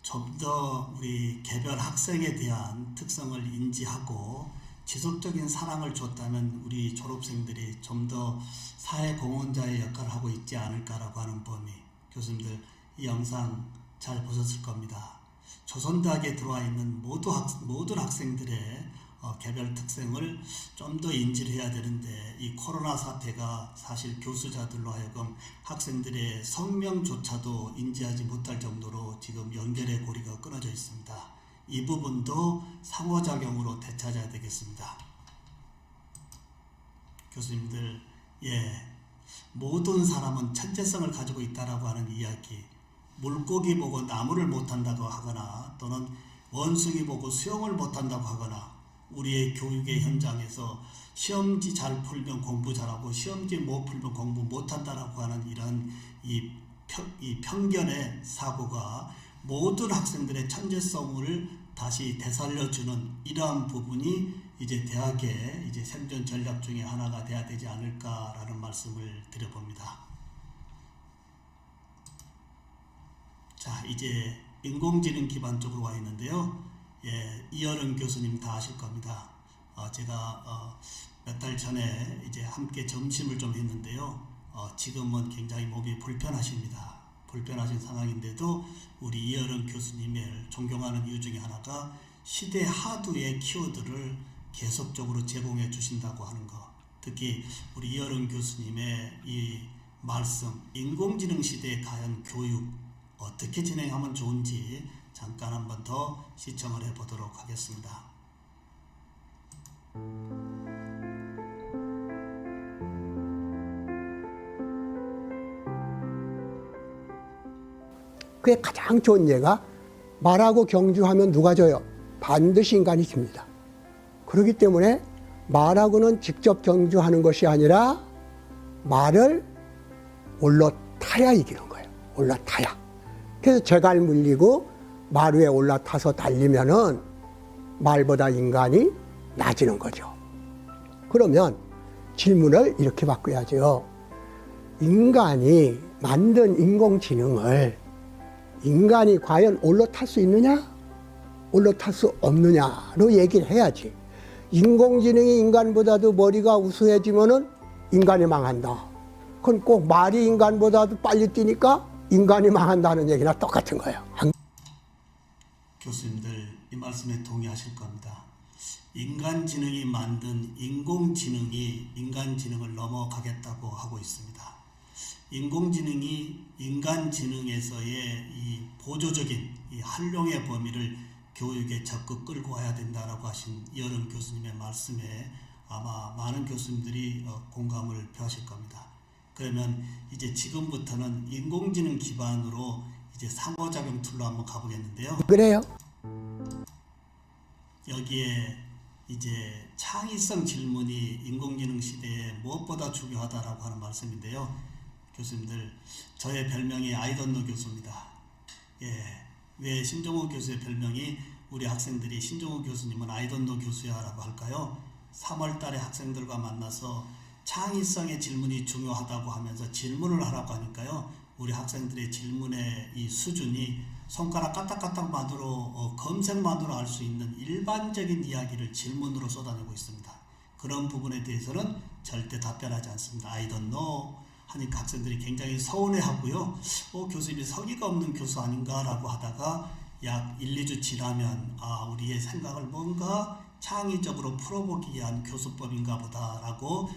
좀 더 우리 개별 학생에 대한 특성을 인지하고 지속적인 사랑을 줬다면 우리 졸업생들이 좀 더 사회공헌자의 역할을 하고 있지 않을까라고 하는 범위. 교수님들, 이 영상 잘 보셨을 겁니다. 조선대학에 들어와 있는 모든 학생들의 개별 특성을 좀 더 인지를 해야 되는데, 이 코로나 사태가 사실 교수자들로 하여금 학생들의 성명조차도 인지하지 못할 정도로 지금 연결의 고리가 끊어져 있습니다. 이 부분도 상호작용으로 되찾아야 되겠습니다. 교수님들, 모든 사람은 천재성을 가지고 있다라고 하는 이야기, 물고기 보고 나무를 못한다고 하거나 또는 원숭이 보고 수영을 못한다고 하거나, 우리의 교육의 현장에서 시험지 잘 풀면 공부 잘하고 시험지 못 풀면 공부 못한다라고 하는 이런 이 편견의 사고가 모든 학생들의 천재성을 다시 되살려주는 이러한 부분이 이제 대학의 이제 생존 전략 중에 하나가 돼야 되지 않을까라는 말씀을 드려봅니다. 자, 이제 인공지능 기반 쪽으로 와 있는데요. 이어른 교수님 다 아실 겁니다. 제가 몇 달 전에 이제 함께 점심을 좀 했는데요. 지금은 굉장히 몸이 불편하십니다. 불편하신 상황인데도 우리 이어른 교수님을 존경하는 이유 중에 하나가 시대 하두의 키워드를 계속적으로 제공해 주신다고 하는 것. 특히 우리 이어른 교수님의 이 말씀, 인공지능 시대에 과연 교육 어떻게 진행하면 좋은지 잠깐 한 번 더 시청을 해보도록 하겠습니다. 그게 가장 좋은 예가, 말하고 경주하면 누가 져요? 반드시 인간이 집니다. 그렇기 때문에 말하고는 직접 경주하는 것이 아니라 말을 올라타야 이기는 거예요. 올라타야. 그래서 제갈 물리고 말 위에 올라타서 달리면은 말보다 인간이 낮아지는 거죠. 그러면 질문을 이렇게 바꿔야죠. 인간이 만든 인공지능을 인간이 과연 올라탈 수 있느냐? 올라탈 수 없느냐로 얘기를 해야지. 인공지능이 인간보다도 머리가 우수해지면은 인간이 망한다. 그건 꼭 말이 인간보다도 빨리 뛰니까 인간이 망한다는 얘기나 똑같은 거예요. 교수님들, 이 말씀에 동의하실 겁니다. 인간지능이 만든 인공지능이 인간지능을 넘어가겠다고 하고 있습니다. 인공지능이 인간지능에서의 이 보조적인 이 활용의 범위를 교육에 적극 끌고 와야 된다라고 하신 이어른 교수님의 말씀에 아마 많은 교수님들이 공감을 표하실 겁니다. 그러면 이제 지금부터는 인공지능 기반으로 이제 상호작용 툴로 한번 가보겠는데요. 그래요? 여기에 이제 창의성 질문이 인공지능 시대에 무엇보다 중요하다라고 하는 말씀인데요. 교수님들, 저의 별명이 아이돈노 교수입니다. 왜 신종호 교수의 별명이 우리 학생들이 신종호 교수님은 아이돈노 교수야 라고 할까요? 3월 달에 학생들과 만나서 창의성의 질문이 중요하다고 하면서 질문을 하라고 하니까요. 우리 학생들의 질문의 이 수준이 손가락 까딱까딱만으로 검색만으로 알 수 있는 일반적인 이야기를 질문으로 쏟아내고 있습니다. 그런 부분에 대해서는 절대 답변하지 않습니다. I don't know 하니까 학생들이 굉장히 서운해하고요. 교수님이 성의가 없는 교수 아닌가라고 하다가 약 1, 2주 지나면 우리의 생각을 뭔가 창의적으로 풀어보기 위한 교수법인가 보다라고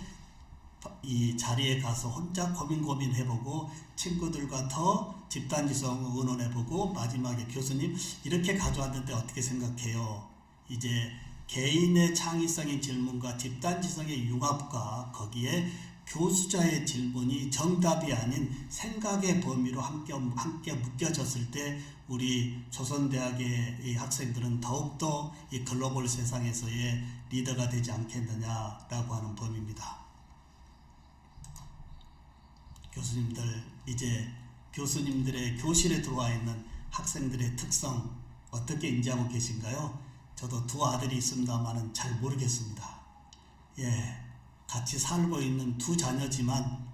이 자리에 가서 혼자 고민해보고 친구들과 더 집단지성 의논해보고 마지막에 교수님 이렇게 가져왔는데 어떻게 생각해요? 이제 개인의 창의성의 질문과 집단지성의 융합과 거기에 교수자의 질문이 정답이 아닌 생각의 범위로 함께 묶여졌을 때 우리 조선대학의 이 학생들은 더욱더 이 글로벌 세상에서의 리더가 되지 않겠느냐라고 하는 범위입니다. 교수님들, 이제 교수님들의 교실에 들어와 있는 학생들의 특성 어떻게 인지하고 계신가요? 저도 두 아들이 있습니다만은 잘 모르겠습니다. 같이 살고 있는 두 자녀지만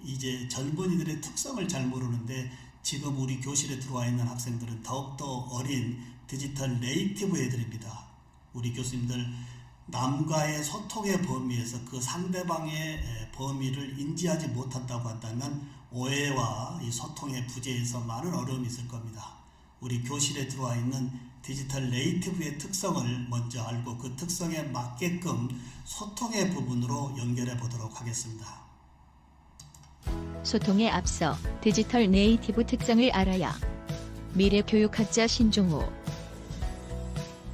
이제 젊은이들의 특성을 잘 모르는데 지금 우리 교실에 들어와 있는 학생들은 더욱더 어린 디지털 네이티브 애들입니다. 우리 교수님들 남과의 소통의 범위에서 그 상대방의 범위를 인지하지 못한다고 한다면 오해와 이 소통의 부재에서 많은 어려움이 있을 겁니다. 우리 교실에 들어와 있는 디지털 네이티브의 특성을 먼저 알고 그 특성에 맞게끔 소통의 부분으로 연결해 보도록 하겠습니다. 소통에 앞서 디지털 네이티브 특성을 알아야. 미래 교육학자 신종호.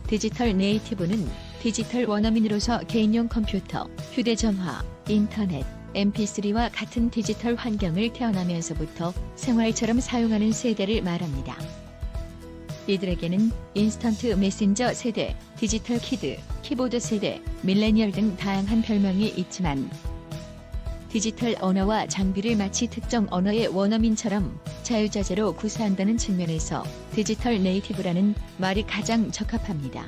디지털 네이티브는 디지털 원어민으로서 개인용 컴퓨터, 휴대전화, 인터넷, mp3와 같은 디지털 환경을 태어나면서부터 생활처럼 사용하는 세대를 말합니다. 이들에게는 인스턴트 메신저 세대, 디지털 키드, 키보드 세대, 밀레니얼 등 다양한 별명이 있지만 디지털 언어와 장비를 마치 특정 언어의 원어민처럼 자유자재로 구사한다는 측면에서 디지털 네이티브라는 말이 가장 적합합니다.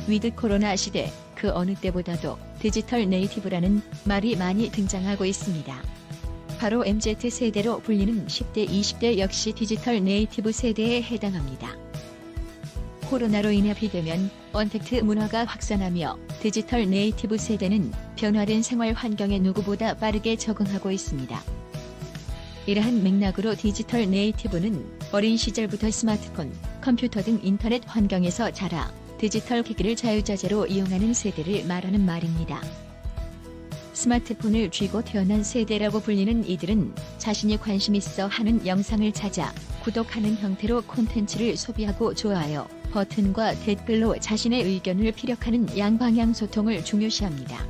위드 코로나 시대, 그 어느 때보다도 디지털 네이티브라는 말이 많이 등장하고 있습니다. 바로 MZ세대로 불리는 10대, 20대 역시 디지털 네이티브 세대에 해당합니다. 코로나로 인해 비대면, 언택트 문화가 확산하며 디지털 네이티브 세대는 변화된 생활 환경에 누구보다 빠르게 적응하고 있습니다. 이러한 맥락으로 디지털 네이티브는 어린 시절부터 스마트폰, 컴퓨터 등 인터넷 환경에서 자라 디지털 기기를 자유자재로 이용하는 세대를 말하는 말입니다. 스마트폰을 쥐고 태어난 세대라고 불리는 이들은 자신이 관심 있어 하는 영상을 찾아 구독하는 형태로 콘텐츠를 소비하고 좋아요 버튼과 댓글로 자신의 의견을 피력하는 양방향 소통을 중요시합니다.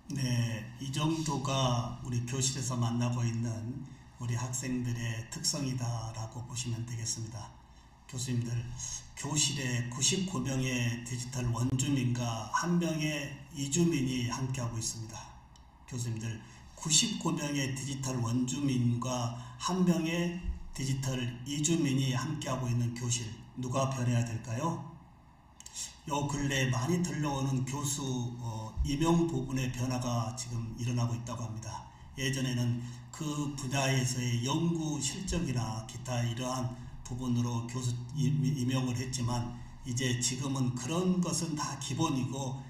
네, 이 정도가 우리 교실에서 만나고 있는 우리 학생들의 특성이다라고 보시면 되겠습니다. 교수님들, 교실에 99명의 디지털 원주민과 1명의 이주민이 함께하고 있습니다. 교수님들, 99명의 디지털 원주민과 1명의 디지털 이주민이 함께하고 있는 교실, 누가 변해야 될까요? 요 근래에 많이 들려오는 교수 임용 부분의 변화가 지금 일어나고 있다고 합니다. 예전에는 그 분야에서의 연구 실적이나 기타 이러한 부분으로 교수 임용을 했지만 이제 지금은 그런 것은 다 기본이고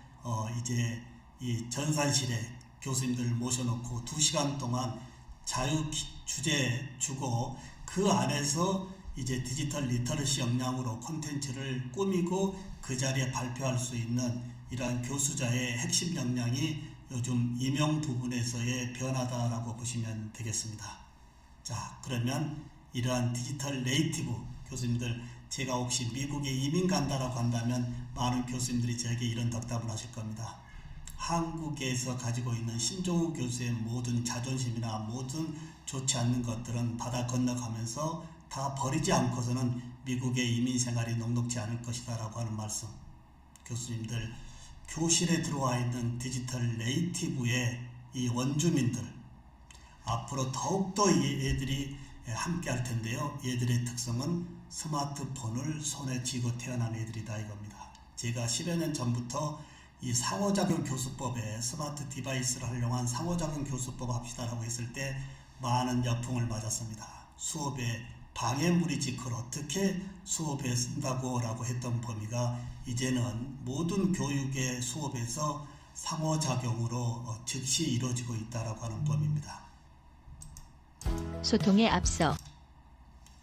이제 이 전산실에 교수님들을 모셔놓고 2시간 동안 자유 주제 주고 그 안에서 이제 디지털 리터러시 역량으로 콘텐츠를 꾸미고 그 자리에 발표할 수 있는 이러한 교수자의 핵심 역량이 요즘 임용 부분에서의 변화다라고 보시면 되겠습니다. 자, 그러면 이러한 디지털 네이티브 교수님들, 제가 혹시 미국에 이민 간다라고 한다면 많은 교수님들이 저에게 이런 덕담을 하실 겁니다. 한국에서 가지고 있는 신종우 교수의 모든 자존심이나 모든 좋지 않는 것들은 바다 건너가면서 다 버리지 않고서는 미국의 이민 생활이 녹록지 않을 것이다 라고 하는 말씀. 교수님들, 교실에 들어와 있는 디지털 네이티브의 이 원주민들, 앞으로 더욱더 이 애들이 함께 할 텐데요. 얘들의 특성은 스마트폰을 손에 쥐고 태어난 애들이다 이겁니다. 제가 10여 년 전부터 이 상호작용 교수법에 스마트 디바이스를 활용한 상호작용 교수법 합시다라고 했을 때 많은 역풍을 맞았습니다. 수업에 방해물이지 그걸 어떻게 수업에 쓴다고 라고 했던 범위가 이제는 모든 교육의 수업에서 상호작용으로 즉시 이루어지고 있다라고 하는 범위입니다. 소통에 앞서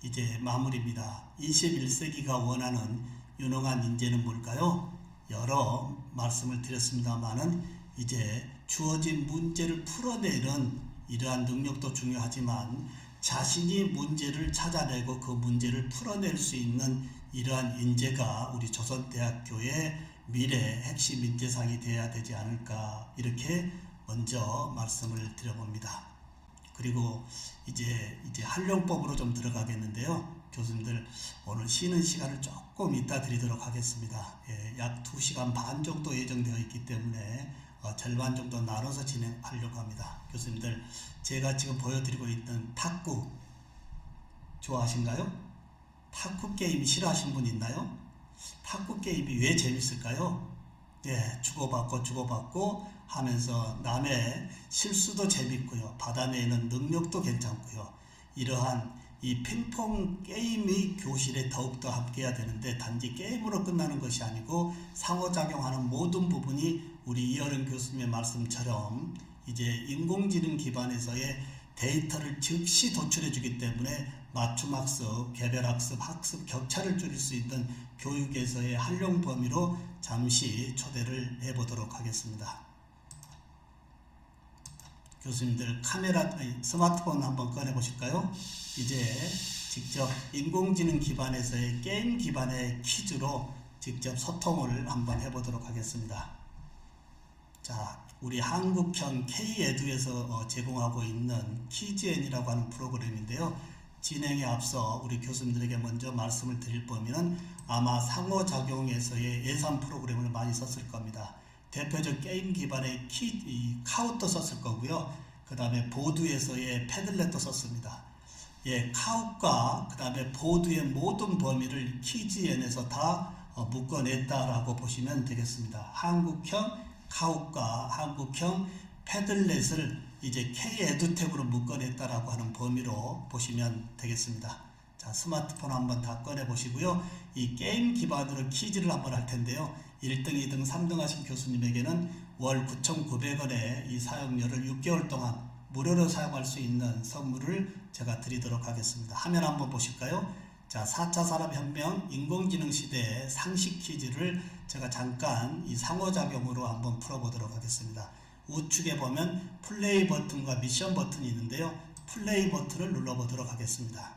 이제 마무리입니다. 21세기가 원하는 유능한 인재는 뭘까요? 여러 말씀을 드렸습니다만은 이제 주어진 문제를 풀어내는 이러한 능력도 중요하지만 자신이 문제를 찾아내고 그 문제를 풀어낼 수 있는 이러한 인재가 우리 조선대학교의 미래 핵심 인재상이 되어야 되지 않을까, 이렇게 먼저 말씀을 드려봅니다. 그리고 이제 활용법으로 좀 들어가겠는데요. 교수님들 오늘 쉬는 시간을 조금 이따 드리도록 하겠습니다. 약 2시간 반 정도 예정되어 있기 때문에 절반 정도 나눠서 진행하려고 합니다. 교수님들, 제가 지금 보여드리고 있는 탁구 좋아하신가요? 탁구 게임 싫어하시는 분 있나요? 탁구 게임이 왜 재밌을까요? 주고받고 하면서 남의 실수도 재밌고요. 받아내는 능력도 괜찮고요. 이러한 이 핑퐁 게임이 교실에 더욱더 함께해야 되는데, 단지 게임으로 끝나는 것이 아니고 상호작용하는 모든 부분이 우리 이어른 교수님의 말씀처럼 이제 인공지능 기반에서의 데이터를 즉시 도출해 주기 때문에 맞춤학습, 개별학습, 학습 격차를 줄일 수 있는 교육에서의 활용 범위로 잠시 초대를 해보도록 하겠습니다. 교수님들 스마트폰 한번 꺼내 보실까요? 이제 직접 인공지능 기반에서의 게임 기반의 퀴즈로 직접 소통을 한번 해보도록 하겠습니다. 자, 우리 한국형 K-에듀에서 제공하고 있는 퀴즈엔이라고 하는 프로그램인데요. 진행에 앞서 우리 교수님들에게 먼저 말씀을 드릴 범위는 아마 상호작용에서의 예산 프로그램을 많이 썼을 겁니다. 대표적 게임 기반의 카우도 썼을 거고요. 그 다음에 보드에서의 패들렛도 썼습니다. 카우과 그 다음에 보드의 모든 범위를 퀴즈엔에서 다 묶어냈다라고 보시면 되겠습니다. 한국형 카우과 한국형 패들렛을 이제 K-에듀텍으로 묶어냈다라고 하는 범위로 보시면 되겠습니다. 자, 스마트폰 한번 다 꺼내 보시고요. 이 게임 기반으로 퀴즈를 한번 할 텐데요. 1등, 2등, 3등 하신 교수님에게는 월 9,900원의 이 사용료를 6개월 동안 무료로 사용할 수 있는 선물을 제가 드리도록 하겠습니다. 화면 한번 보실까요? 자, 4차 산업혁명 인공지능 시대의 상식 퀴즈를 제가 잠깐 이 상호작용으로 한번 풀어보도록 하겠습니다. 우측에 보면 플레이 버튼과 미션 버튼이 있는데요. 플레이 버튼을 눌러보도록 하겠습니다.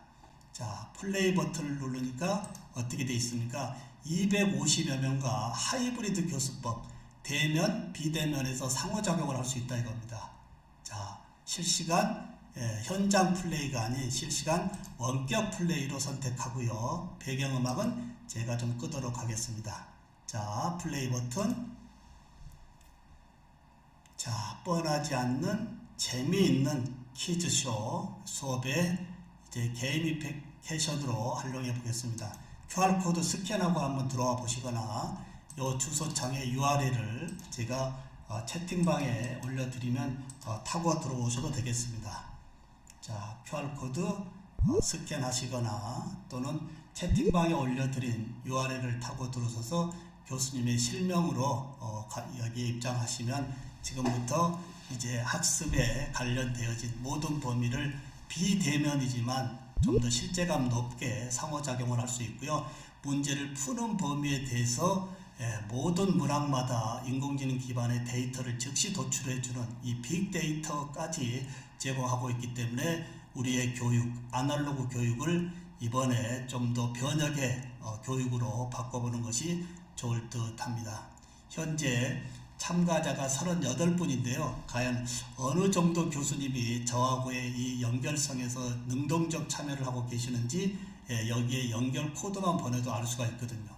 자, 플레이 버튼을 누르니까 어떻게 되어 있습니까? 250여 명과 하이브리드 교수법, 대면, 비대면에서 상호작용을 할 수 있다 이겁니다. 자, 실시간 현장 플레이가 아닌 실시간 원격 플레이로 선택하고요. 배경음악은 제가 좀 끄도록 하겠습니다. 자, 플레이 버튼. 자, 뻔하지 않는 재미있는 퀴즈쇼 수업에 이제 게이미피케이션으로 활용해 보겠습니다. QR코드 스캔하고 한번 들어와 보시거나 요 주소창의 URL을 제가 채팅방에 올려드리면 타고 들어오셔도 되겠습니다. 자, QR코드 스캔하시거나 또는 채팅방에 올려드린 URL을 타고 들어오셔서 교수님의 실명으로 여기에 입장하시면 지금부터 이제 학습에 관련되어진 모든 범위를 비대면이지만 좀 더 실제감 높게 상호작용을 할 수 있고요. 문제를 푸는 범위에 대해서 모든 문항마다 인공지능 기반의 데이터를 즉시 도출해주는 이 빅데이터까지 제공하고 있기 때문에 우리의 교육, 아날로그 교육을 이번에 좀 더 변혁의 교육으로 바꿔보는 것이 좋을 듯 합니다. 현재 참가자가 38분인데요. 과연 어느 정도 교수님이 저하고의 이 연결성에서 능동적 참여를 하고 계시는지 여기에 연결 코드만 보내도 알 수가 있거든요.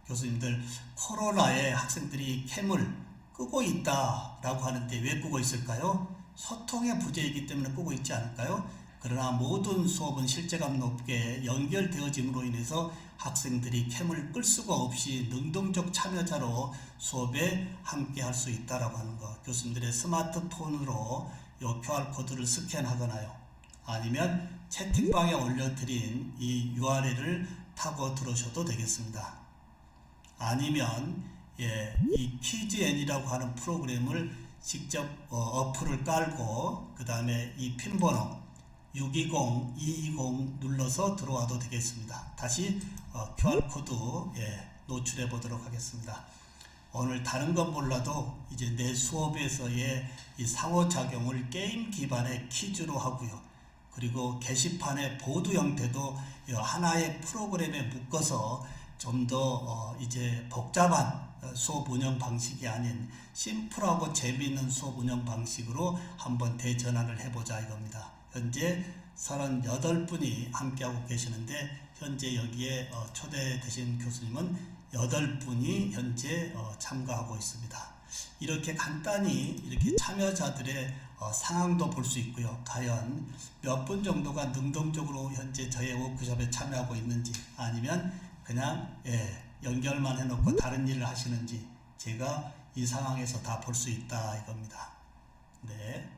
교수님들, 코로나에 학생들이 캠을 끄고 있다라고 하는데 왜 끄고 있을까요? 소통의 부재이기 때문에 끄고 있지 않을까요? 그러나 모든 수업은 실제감 높게 연결되어짐으로 인해서 학생들이 캠을 끌 수가 없이 능동적 참여자로 수업에 함께 할 수 있다라고 하는 것. 교수님들의 스마트폰으로 이 QR코드를 스캔하거나요. 아니면 채팅방에 올려드린 이 URL을 타고 들어오셔도 되겠습니다. 아니면 이 퀴즈엔이라고 하는 프로그램을 직접 어플을 깔고 그 다음에 이 핀번호 620, 220 눌러서 들어와도 되겠습니다. 다시 QR코드 노출해 보도록 하겠습니다. 오늘 다른 건 몰라도 이제 내 수업에서의 이 상호작용을 게임 기반의 퀴즈로 하고요. 그리고 게시판의 보드 형태도 하나의 프로그램에 묶어서 좀 더 이제 복잡한 수업 운영 방식이 아닌 심플하고 재미있는 수업 운영 방식으로 한번 대전환을 해보자 이겁니다. 현재 38분이 함께하고 계시는데 현재 여기에 초대되신 교수님은 8분이 현재 참가하고 있습니다. 이렇게 간단히 이렇게 참여자들의 상황도 볼 수 있고요. 과연 몇 분 정도가 능동적으로 현재 저의 워크숍에 참여하고 있는지 아니면 그냥 연결만 해놓고 다른 일을 하시는지 제가 이 상황에서 다 볼 수 있다 이겁니다. 네,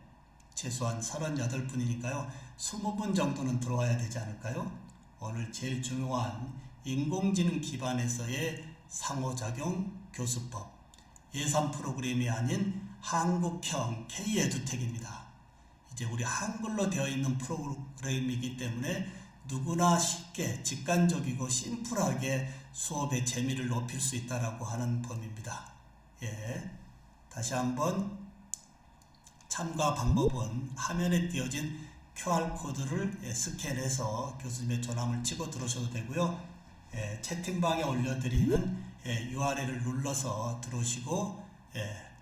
최소한 38분이니까요. 20분 정도는 들어와야 되지 않을까요? 오늘 제일 중요한 인공지능 기반에서의 상호작용 교수법 예산 프로그램이 아닌 한국형 K-에듀텍입니다. 이제 우리 한글로 되어 있는 프로그램이기 때문에 누구나 쉽게 직관적이고 심플하게 수업의 재미를 높일 수 있다라고 하는 범위입니다. 다시 한번 참가 방법은 화면에 띄어진 QR코드를 스캔해서 교수님의 전화를 찍어 들어오셔도 되고요. 채팅방에 올려드리는 URL을 눌러서 들어오시고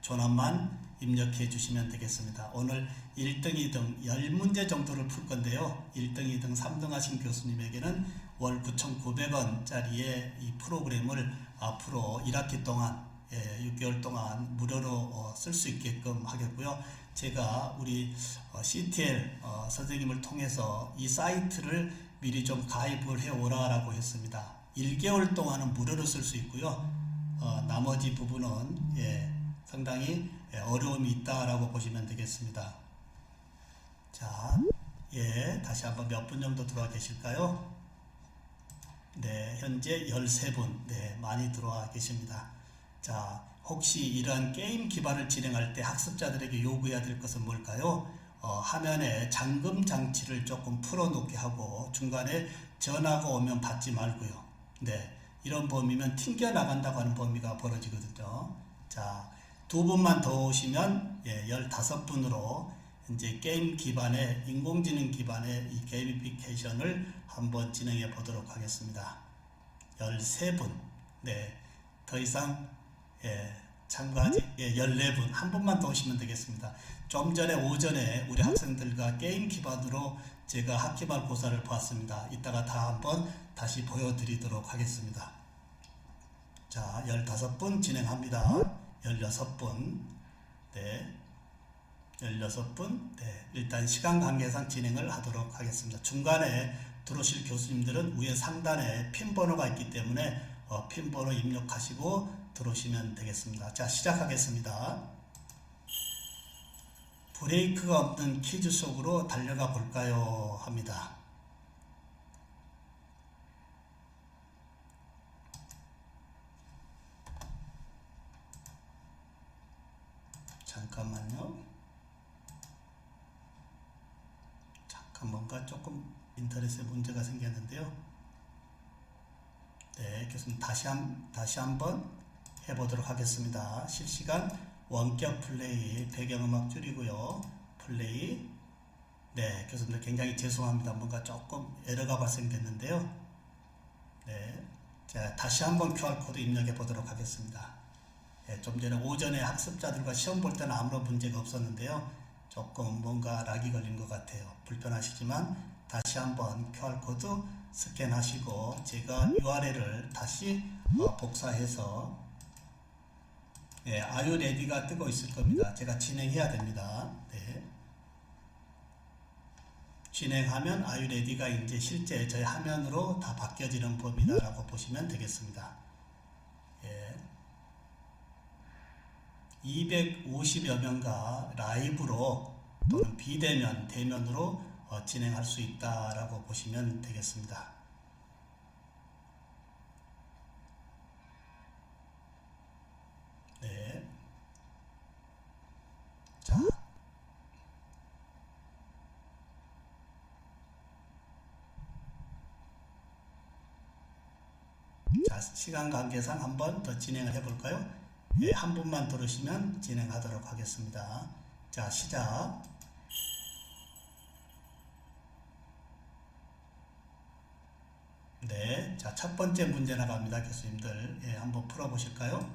전화만 입력해 주시면 되겠습니다. 오늘 1등, 2등 10문제 정도를 풀 건데요. 1등, 2등, 3등 하신 교수님에게는 월 9,900원짜리의 이 프로그램을 앞으로 1학기 동안 6개월 동안 무료로 쓸 수 있게끔 하겠고요. 제가 우리 CTL 선생님을 통해서 이 사이트를 미리 좀 가입을 해오라라고 했습니다. 1개월 동안은 무료로 쓸 수 있고요. 나머지 부분은 상당히 어려움이 있다라고 보시면 되겠습니다. 자, 다시 한번 몇 분 정도 들어와 계실까요? 네, 현재 13분, 많이 들어와 계십니다. 자, 혹시 이러한 게임 기반을 진행할 때 학습자들에게 요구해야 될 것은 뭘까요? 화면에 잠금 장치를 조금 풀어놓게 하고 중간에 전화가 오면 받지 말고요. 이런 범위면 튕겨 나간다고 하는 범위가 벌어지거든요. 자, 2분만 더 오시면 15분으로 이제 게임 기반의 인공지능 기반의 이 게이미피케이션을 한번 진행해 보도록 하겠습니다. 13분. 더 이상 참가하지 14분. 한 분만 더 오시면 되겠습니다. 좀 전에 오전에 우리 학생들과 게임 기반으로 제가 학기말 고사를 보았습니다. 이따가 다 한번 다시 보여드리도록 하겠습니다. 자, 15분 진행합니다. 16분. 16분. 일단 시간 관계상 진행을 하도록 하겠습니다. 중간에 들어오실 교수님들은 위에 상단에 핀 번호가 있기 때문에 핀 번호 입력하시고 들어오시면 되겠습니다. 자, 시작하겠습니다. 브레이크가 없는 퀴즈 속으로 달려가 볼까요? 합니다. 잠깐만요. 잠깐 뭔가 조금 인터넷에 문제가 생겼는데요. 교수님 다시 한번 해보도록 하겠습니다. 실시간 원격 플레이 배경음악 줄이고요. 플레이. 교수님들 굉장히 죄송합니다. 뭔가 조금 에러가 발생됐는데요. 자, 다시 한번 QR코드 입력해 보도록 하겠습니다. 좀 전에 오전에 학습자들과 시험 볼 때는 아무런 문제가 없었는데요. 조금 뭔가 락이 걸린 것 같아요. 불편하시지만 다시 한번 QR코드 스캔하시고 제가 URL을 다시 복사해서 Are you ready가 뜨고 있을 겁니다. 제가 진행해야 됩니다. 진행하면 Are you ready가 이제 실제 저희 화면으로 다 바뀌어지는 범위다라고 보시면 되겠습니다. 250여 명과 라이브로 또는 비대면, 대면으로 진행할 수 있다라고 보시면 되겠습니다. 자, 시간 관계상 한번 더 진행을 해볼까요? 한 분만 들으시면 진행하도록 하겠습니다. 자, 시작. 네, 자, 첫 번째 문제 나갑니다. 교수님들, 예, 한번 풀어보실까요?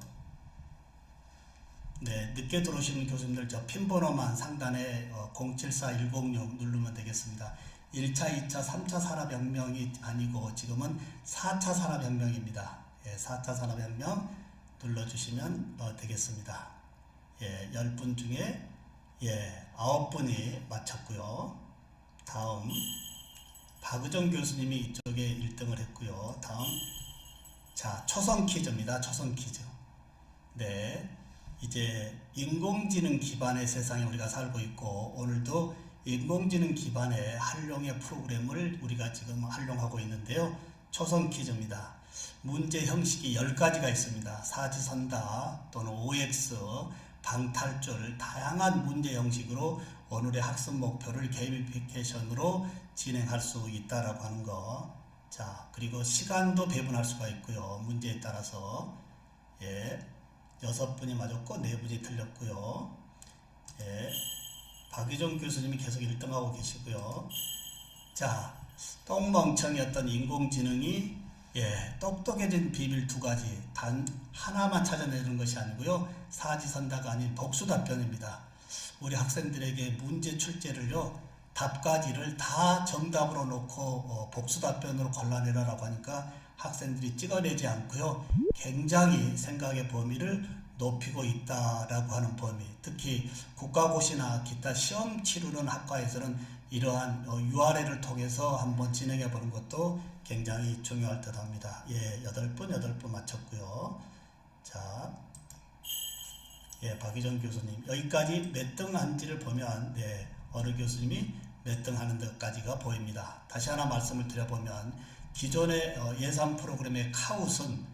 네, 늦게 들어오시는 교수님들 저 핀 번호만 상단에 074106 누르면 되겠습니다. 1차, 2차, 3차 산업혁명이 아니고 지금은 4차 산업혁명입니다. 예, 4차 산업혁명 눌러주시면 되겠습니다. 예, 10분 중에 예, 9분이 맞췄고요. 다음 박의정 교수님이 이쪽에 1등을 했고요. 다음 자, 초성 퀴즈입니다. 초성 퀴즈. 네, 이제 인공지능 기반의 세상에 우리가 살고 있고 오늘도 인공지능 기반의 활용의 프로그램을 우리가 지금 활용하고 있는데요. 초성 퀴즈입니다. 문제 형식이 10가지가 있습니다. 사지선다 또는 OX, 방탈출, 다양한 문제 형식으로 오늘의 학습 목표를 게이미피케이션으로 진행할 수 있다라고 하는 거. 자, 그리고 시간도 배분할 수가 있고요. 문제에 따라서. 예, 6분이 맞았고 4분이 틀렸고요. 예, 박의정 교수님이 계속 1등하고 계시고요. 자, 똥멍청이었던 인공지능이 예, 똑똑해진 비밀 2가지 단 하나만 찾아내는 것이 아니고요. 사지선다가 아닌 복수답변입니다. 우리 학생들에게 문제 출제를요. 답가지를 다 정답으로 놓고 복수답변으로 골라내라라고 하니까 학생들이 찍어내지 않고요. 굉장히 생각의 범위를 높이고 있다라고 하는 범위. 특히 국가고시나 기타 시험 치르는 학과에서는 이러한 URL을 통해서 한번 진행해 보는 것도 굉장히 중요할 듯 합니다. 예, 8분 맞췄고요. 자, 예, 박의정 교수님. 여기까지 몇 등 한지를 보면, 네, 어느 교수님이 몇 등 하는 데까지가 보입니다. 다시 하나 말씀을 드려보면, 기존의 예산 프로그램의 카웃은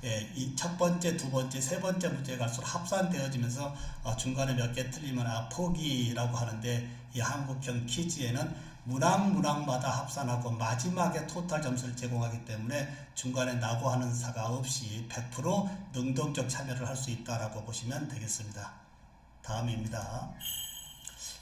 예, 이 첫 번째, 두 번째, 세 번째 문제가 갈수록 합산되어지면서 중간에 몇 개 틀리면 포기라고 하는데 이 한국형 퀴즈에는 문항마다 합산하고 마지막에 토탈 점수를 제공하기 때문에 중간에 낙오하는 사가 없이 100% 능동적 참여를 할 수 있다라고 보시면 되겠습니다. 다음입니다.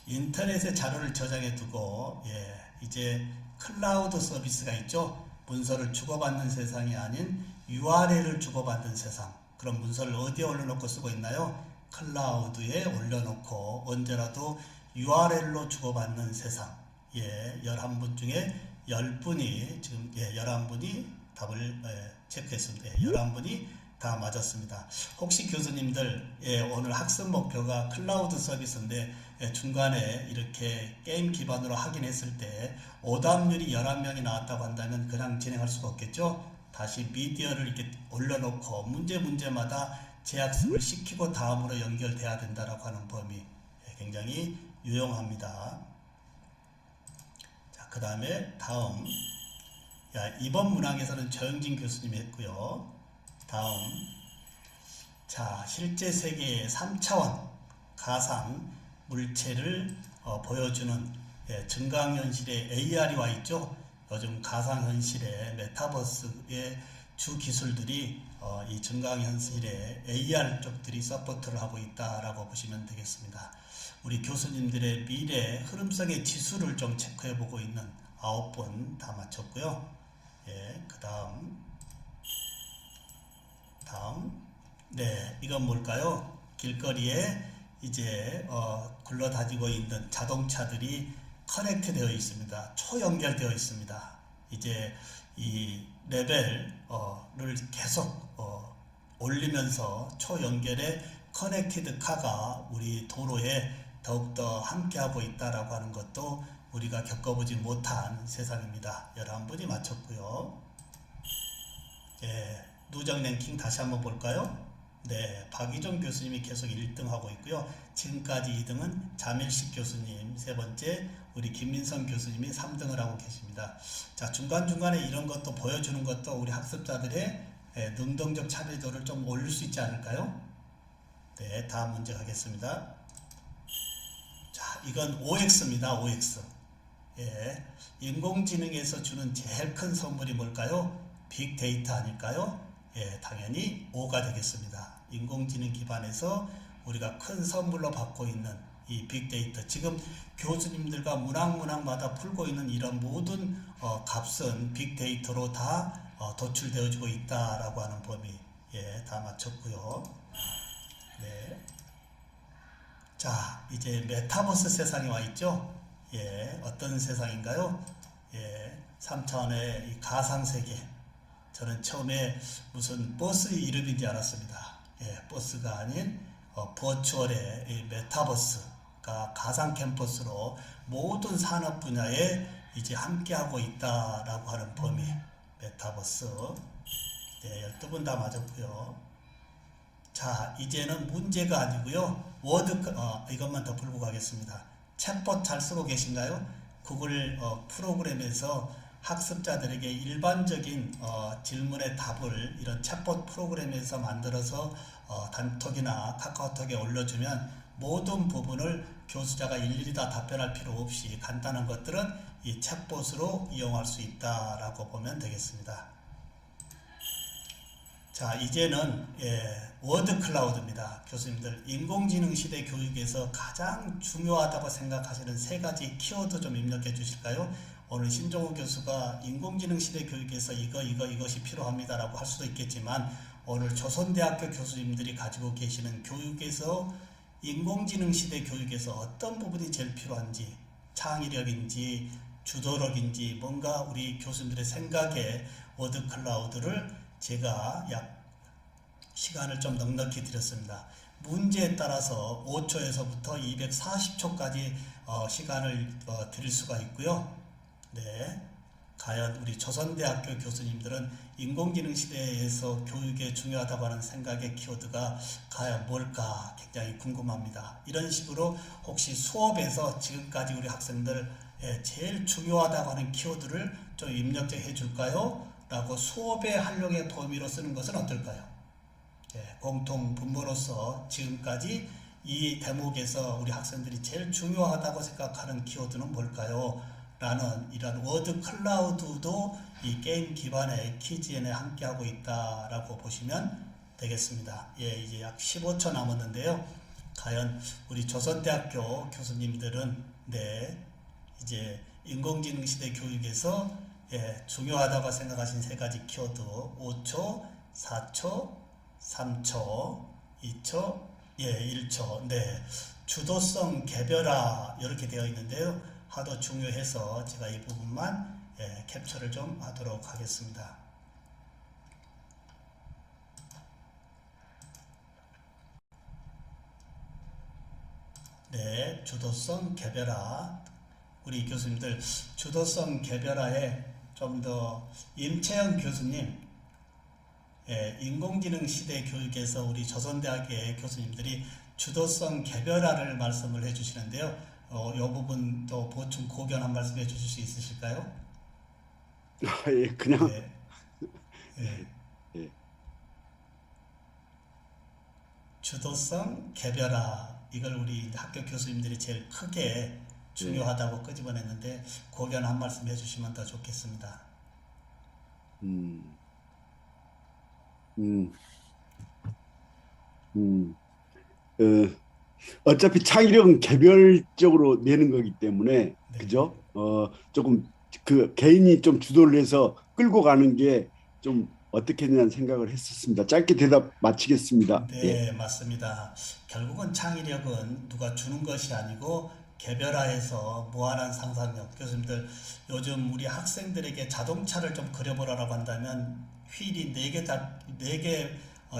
인터넷에 자료를 저장해 두고 예, 이제 클라우드 서비스가 있죠. 문서를 주고받는 세상이 아닌 URL을 주고받는 세상. 그럼 문서를 어디에 올려놓고 쓰고 있나요? 클라우드에 올려놓고 언제라도 URL로 주고받는 세상. 예, 11분 중에 10분이 지금 예, 11분이 답을 체크했습니다. 예, 11분이 다 맞았습니다. 혹시 교수님들 예, 오늘 학습 목표가 클라우드 서비스인데 예, 중간에 이렇게 게임 기반으로 확인했을 때 오답률이 11명이 나왔다고 한다면 그냥 진행할 수가 없겠죠? 다시 미디어를 이렇게 올려놓고 문제마다 재학습을 시키고 다음으로 연결돼야 된다라고 하는 범위 예, 굉장히 유용합니다. 자, 그 다음에 다음 이번 문항에서는 조영진 교수님이 했고요. 다음 자, 실제 세계의 3차원 가상 물체를 보여주는 예, 증강현실의 AR이 와 있죠. 요즘 가상현실의 메타버스의 주 기술들이 이 증강현실의 AR 쪽들이 서포트를 하고 있다라고 보시면 되겠습니다. 우리 교수님들의 미래 흐름성의 지수를 좀 체크해 보고 있는 9분 다 맞췄고요. 예, 그 다음 네, 이건 뭘까요? 길거리에 이제 굴러다니고 있는 자동차들이 커넥트 되어 있습니다. 초연결되어 있습니다. 이제 이 레벨을 계속 올리면서 초연결의 커넥티드 카가 우리 도로에 더욱더 함께하고 있다라고 하는 것도 우리가 겪어보지 못한 세상입니다. 11분이 맞췄고요. 예, 누적 랭킹 다시 한번 볼까요? 네, 박의정 교수님이 계속 1등하고 있고요. 지금까지 2등은 자밀식 교수님, 세 번째 우리 김민성 교수님이 3등을 하고 계십니다. 자, 중간중간에 이런 것도 보여주는 것도 우리 학습자들의 능동적 참여도를 좀 올릴 수 있지 않을까요? 네, 다음 문제 가겠습니다. 자, 이건 OX입니다. OX. 예, 인공지능에서 주는 제일 큰 선물이 뭘까요? 빅데이터 아닐까요? 예, 당연히 O가 되겠습니다. 인공지능 기반에서 우리가 큰 선물로 받고 있는 이 빅데이터, 지금 교수님들과 문학마다 풀고 있는 이런 모든 값은 빅데이터로 다 도출되어지고 있다라고 하는 범위, 예, 다 맞췄고요. 네. 자, 이제 메타버스 세상에 와 있죠. 예, 어떤 세상인가요? 예, 3차원의 이 가상세계. 저는 처음에 무슨 버스 이름인지 알았습니다. 예, 버스가 아닌 버추얼의 이 메타버스가 가상 캠퍼스로 모든 산업 분야에 이제 함께하고 있다라고 하는 범위, 메타버스. 네, 12분 다 맞았고요. 자, 이제는 문제가 아니고요. 이것만 더 풀고 가겠습니다. 챗봇 잘 쓰고 계신가요? 구글 프로그램에서 학습자들에게 일반적인 질문의 답을 이런 챗봇 프로그램에서 만들어서 단톡이나 카카오톡에 올려주면 모든 부분을 교수자가 일일이 다 답변할 필요 없이 간단한 것들은 이 챗봇으로 이용할 수 있다라고 보면 되겠습니다. 자, 이제는 워드 클라우드입니다. 교수님들, 인공지능 시대 교육에서 가장 중요하다고 생각하시는 3가지 키워드 좀 입력해 주실까요? 오늘 신종우 교수가 인공지능 시대 교육에서 이것이 필요합니다라고 할 수도 있겠지만, 오늘 조선대학교 교수님들이 가지고 계시는 교육에서 인공지능 시대 교육에서 어떤 부분이 제일 필요한지, 창의력인지 주도력인지 뭔가 우리 교수님들의 생각에 워드 클라우드를 제가 약 시간을 좀 넉넉히 드렸습니다. 문제에 따라서 5초에서부터 240초까지 시간을 드릴 수가 있고요. 네, 과연 우리 조선대학교 교수님들은 인공지능 시대에서 교육에 중요하다고 하는 생각의 키워드가 과연 뭘까 굉장히 궁금합니다. 이런 식으로 혹시 수업에서 지금까지 우리 학생들 제일 중요하다고 하는 키워드를 좀 입력해 줄까요? 라고 수업의 활용의 범위로 쓰는 것은 어떨까요? 공통 분모로서 지금까지 이 대목에서 우리 학생들이 제일 중요하다고 생각하는 키워드는 뭘까요? 라는 이런 워드 클라우드도 이 게임 기반의 퀴즈에 함께하고 있다라고 보시면 되겠습니다. 예, 이제 약 15초 남았는데요. 과연 우리 조선대학교 교수님들은 이제 인공지능 시대 교육에서 중요하다고 생각하신 3가지 키워드 5초, 4초, 3초, 2초, 1초. 네, 주도성 개별화 이렇게 되어 있는데요. 하도 중요해서 제가 이 부분만 캡처를 좀 하도록 하겠습니다. 네, 주도성 개별화. 우리 교수님들 주도성 개별화에 좀 더 임채영 교수님, 인공지능 시대 교육에서 우리 조선대학의 교수님들이 주도성 개별화를 말씀을 해주시는데요. 이 부분도 보충 고견 한 말씀 해주실 수 있으실까요? 예, 그냥 주도성 개별화, 이걸 우리 학교 교수님들이 제일 크게 중요하다고 끄집어냈는데 고견 한 말씀 해주시면 더 좋겠습니다. 어차피 창의력은 개별적으로 내는 거기 때문에, 그죠? 조금 그 개인이 좀 주도를 해서 끌고 가는 게 좀 어떻게 되냐는 생각을 했었습니다. 짧게 대답 마치겠습니다. 네, 맞습니다. 결국은 창의력은 누가 주는 것이 아니고 개별화해서 무한한 상상력. 교수님들, 요즘 우리 학생들에게 자동차를 좀 그려보라고 한다면 휠이 4개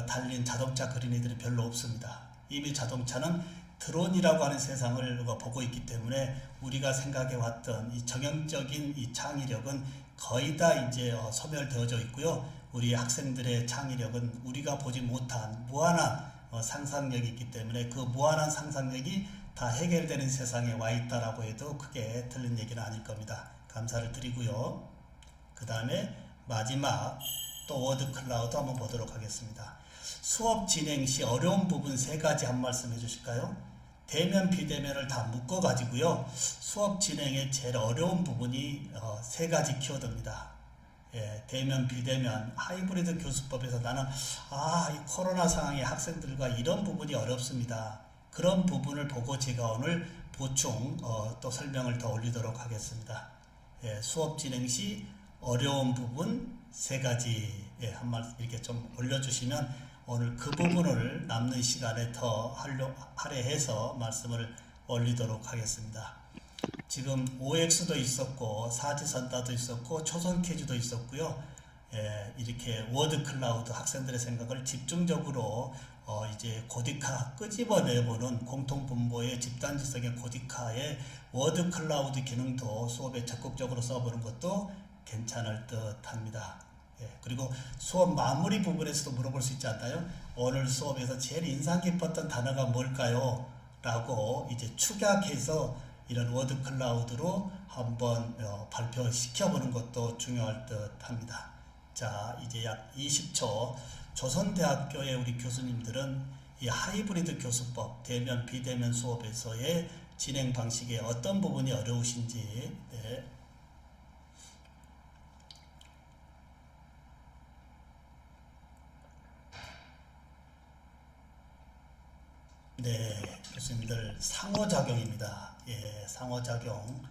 달린 자동차 그린 애들이 별로 없습니다. 이미 자동차는 드론이라고 하는 세상을 보고 있기 때문에 우리가 생각해왔던 이 정형적인 이 창의력은 거의 다 이제 소멸되어져 있고요. 우리 학생들의 창의력은 우리가 보지 못한 무한한 상상력이 있기 때문에 그 무한한 상상력이 다 해결되는 세상에 와 있다라고 해도 크게 틀린 얘기는 아닐 겁니다. 감사를 드리고요. 그 다음에 마지막 또 워드 클라우드 한번 보도록 하겠습니다. 수업 진행 시 어려운 부분 3가지 한 말씀 해주실까요? 대면 비대면을 다 묶어 가지고요. 수업 진행에 제일 어려운 부분이 3가지 키워드입니다. 대면 비대면 하이브리드 교수법에서 나는 이 코로나 상황에 학생들과 이런 부분이 어렵습니다. 그런 부분을 보고 제가 오늘 보충 또 설명을 더 올리도록 하겠습니다. 예, 수업 진행 시 어려운 부분 3가지 한 말씀 이렇게 좀 올려주시면 오늘 그 부분을 남는 시간에 더 할애해서 말씀을 올리도록 하겠습니다. 지금 OX도 있었고 사지선다도 있었고 초선 퀴즈도 있었고요. 이렇게 워드 클라우드 학생들의 생각을 집중적으로 이제 고디카 끄집어내보는 공통분모의 집단지성의 고디카의 워드 클라우드 기능도 수업에 적극적으로 써보는 것도 괜찮을 듯 합니다. 그리고 수업 마무리 부분에서도 물어볼 수 있지 않나요? 오늘 수업에서 제일 인상 깊었던 단어가 뭘까요? 라고 이제 축약해서 이런 워드 클라우드로 한번 발표시켜보는 것도 중요할 듯 합니다. 자, 이제 약 20초. 조선대학교의 우리 교수님들은 이 하이브리드 교수법, 대면, 비대면 수업에서의 진행 방식에 어떤 부분이 어려우신지, 네, 교수님들 상호작용입니다. 상호작용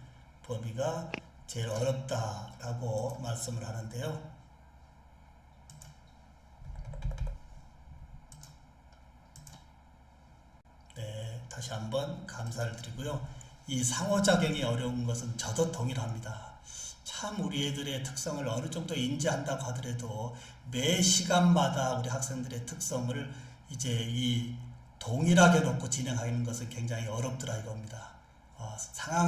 범위가 제일 어렵다라고 말씀을 하는데요. 다시 한번 감사를 드리고요. 이 상호작용이 어려운 것은 저도 동일합니다. 참 우리 애들의 특성을 어느 정도 인지한다고 하더라도 매 시간마다 우리 학생들의 특성을 이제 이 동일하게 놓고 진행하는 것은 굉장히 어렵더라 이겁니다.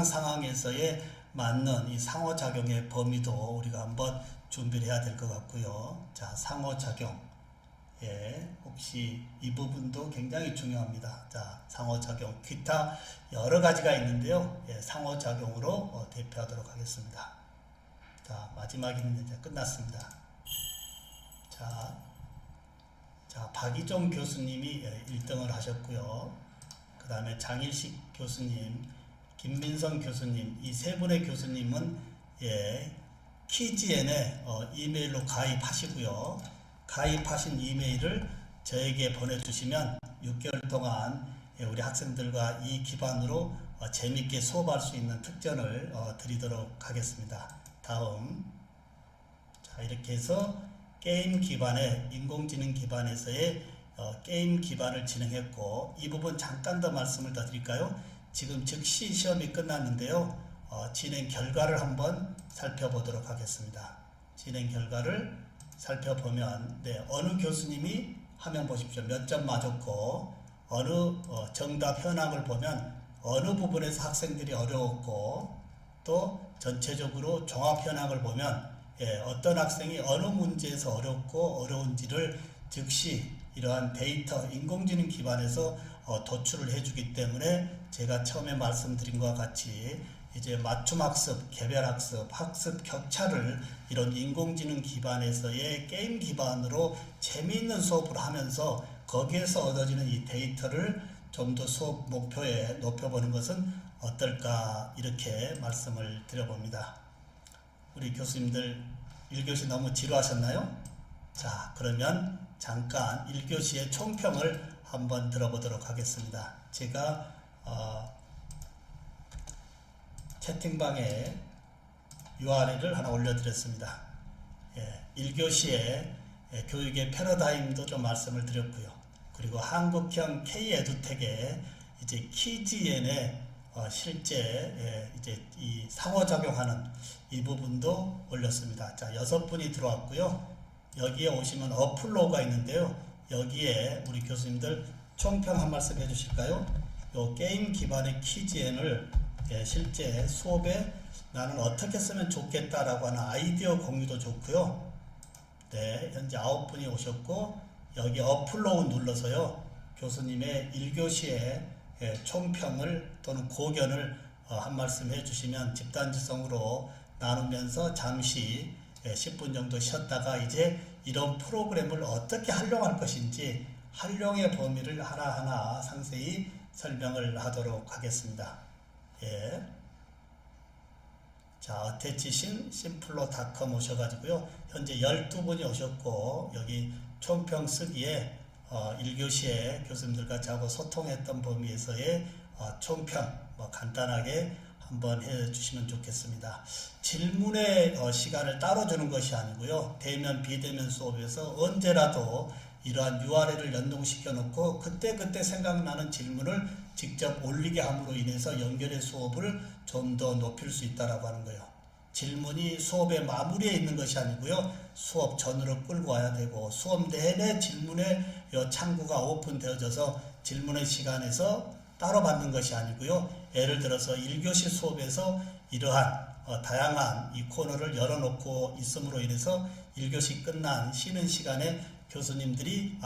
상황에서의 맞는 이 상호작용의 범위도 우리가 한번 준비를 해야 될 것 같고요. 자, 상호작용. 혹시 이 부분도 굉장히 중요합니다. 자, 상호작용, 기타 여러 가지가 있는데요. 상호작용으로 대표하도록 하겠습니다. 자, 마지막에는 이제 끝났습니다. 자, 박이종 교수님이 1등을 하셨고요. 그 다음에 장일식 교수님, 김민성 교수님, 이 3분의 교수님은 키지엔에 이메일로 가입하시고요. 가입하신 이메일을 저에게 보내주시면 6개월 동안 우리 학생들과 이 기반으로 재미있게 수업할 수 있는 특전을 드리도록 하겠습니다. 다음, 자, 이렇게 해서 게임 기반의 인공지능 기반에서의 게임 기반을 진행했고, 이 부분 잠깐 더 말씀을 더 드릴까요? 지금 즉시 시험이 끝났는데요. 진행 결과를 한번 살펴보도록 하겠습니다. 진행 결과를 살펴보면 어느 교수님이 화면 보십시오. 몇 점 맞았고 어느 정답 현황을 보면 어느 부분에서 학생들이 어려웠고 또 전체적으로 종합 현황을 보면 어떤 학생이 어느 문제에서 어렵고 어려운지를 즉시 이러한 데이터 인공지능 기반에서 도출을 해주기 때문에 제가 처음에 말씀드린 것과 같이 이제 맞춤학습, 개별학습, 학습 격차를 이런 인공지능 기반에서의 게임 기반으로 재미있는 수업을 하면서 거기에서 얻어지는 이 데이터를 좀 더 수업 목표에 높여보는 것은 어떨까 이렇게 말씀을 드려봅니다. 우리 교수님들 1교시 너무 지루하셨나요? 자, 그러면 잠깐 1교시의 총평을 한번 들어보도록 하겠습니다. 제가 채팅방에 URL을 하나 올려드렸습니다. 1교시에 교육의 패러다임도 좀 말씀을 드렸고요. 그리고 한국형 K-에듀텍의 이제 키지엔의 실제 이제 이 상호작용하는 이 부분도 올렸습니다. 자, 6분이 들어왔고요. 여기에 오시면 어플로우가 있는데요. 여기에 우리 교수님들 총평 한 말씀 해주실까요? 요 게임 기반의 키지엔을 실제 수업에 나는 어떻게 쓰면 좋겠다라고 하는 아이디어 공유도 좋고요. 네, 현재 9분이 오셨고 여기 어플로우 눌러서요. 교수님의 1교시의 총평을 또는 고견을 한 말씀 해주시면 집단지성으로 나누면서 잠시 10분 정도 쉬었다가 이제 이런 프로그램을 어떻게 활용할 것인지 활용의 범위를 하나하나 상세히 설명을 하도록 하겠습니다. 자, 어태치신 심플로.com 오셔가지고요. 현재 12분이 오셨고 여기 총평 쓰기에 1교시에 교수님들과 저하고 소통했던 범위에서의 총평 간단하게 한번 해주시면 좋겠습니다. 질문의 시간을 따로 주는 것이 아니고요. 대면 비대면 수업에서 언제라도 이러한 URL을 연동시켜 놓고 그때 생각나는 질문을 직접 올리게 함으로 인해서 연결의 수업을 좀 더 높일 수 있다라고 하는 거예요. 질문이 수업의 마무리에 있는 것이 아니고요. 수업 전으로 끌고 와야 되고 수업 내내 질문의 창구가 오픈되어져서 질문의 시간에서 따로 받는 것이 아니고요. 예를 들어서 1교시 수업에서 이러한 다양한 이 코너를 열어놓고 있음으로 인해서 1교시 끝난 쉬는 시간에 교수님들이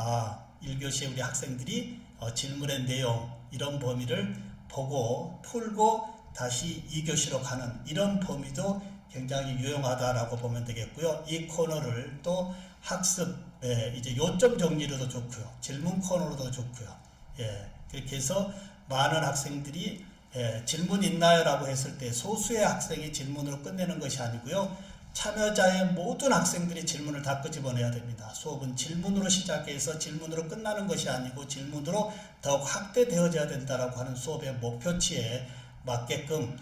1교시에 우리 학생들이 질문의 내용 이런 범위를 보고 풀고 다시 2교시로 가는 이런 범위도 굉장히 유용하다라고 보면 되겠고요. 이 코너를 또 학습 이제 요점 정리로도 좋고요. 질문 코너로도 좋고요. 그렇게 해서 많은 학생들이 질문 있나요? 라고 했을 때 소수의 학생이 질문으로 끝내는 것이 아니고요. 참여자의 모든 학생들이 질문을 다 끄집어내야 됩니다. 수업은 질문으로 시작해서 질문으로 끝나는 것이 아니고 질문으로 더욱 확대되어져야 된다라고 하는 수업의 목표치에 맞게끔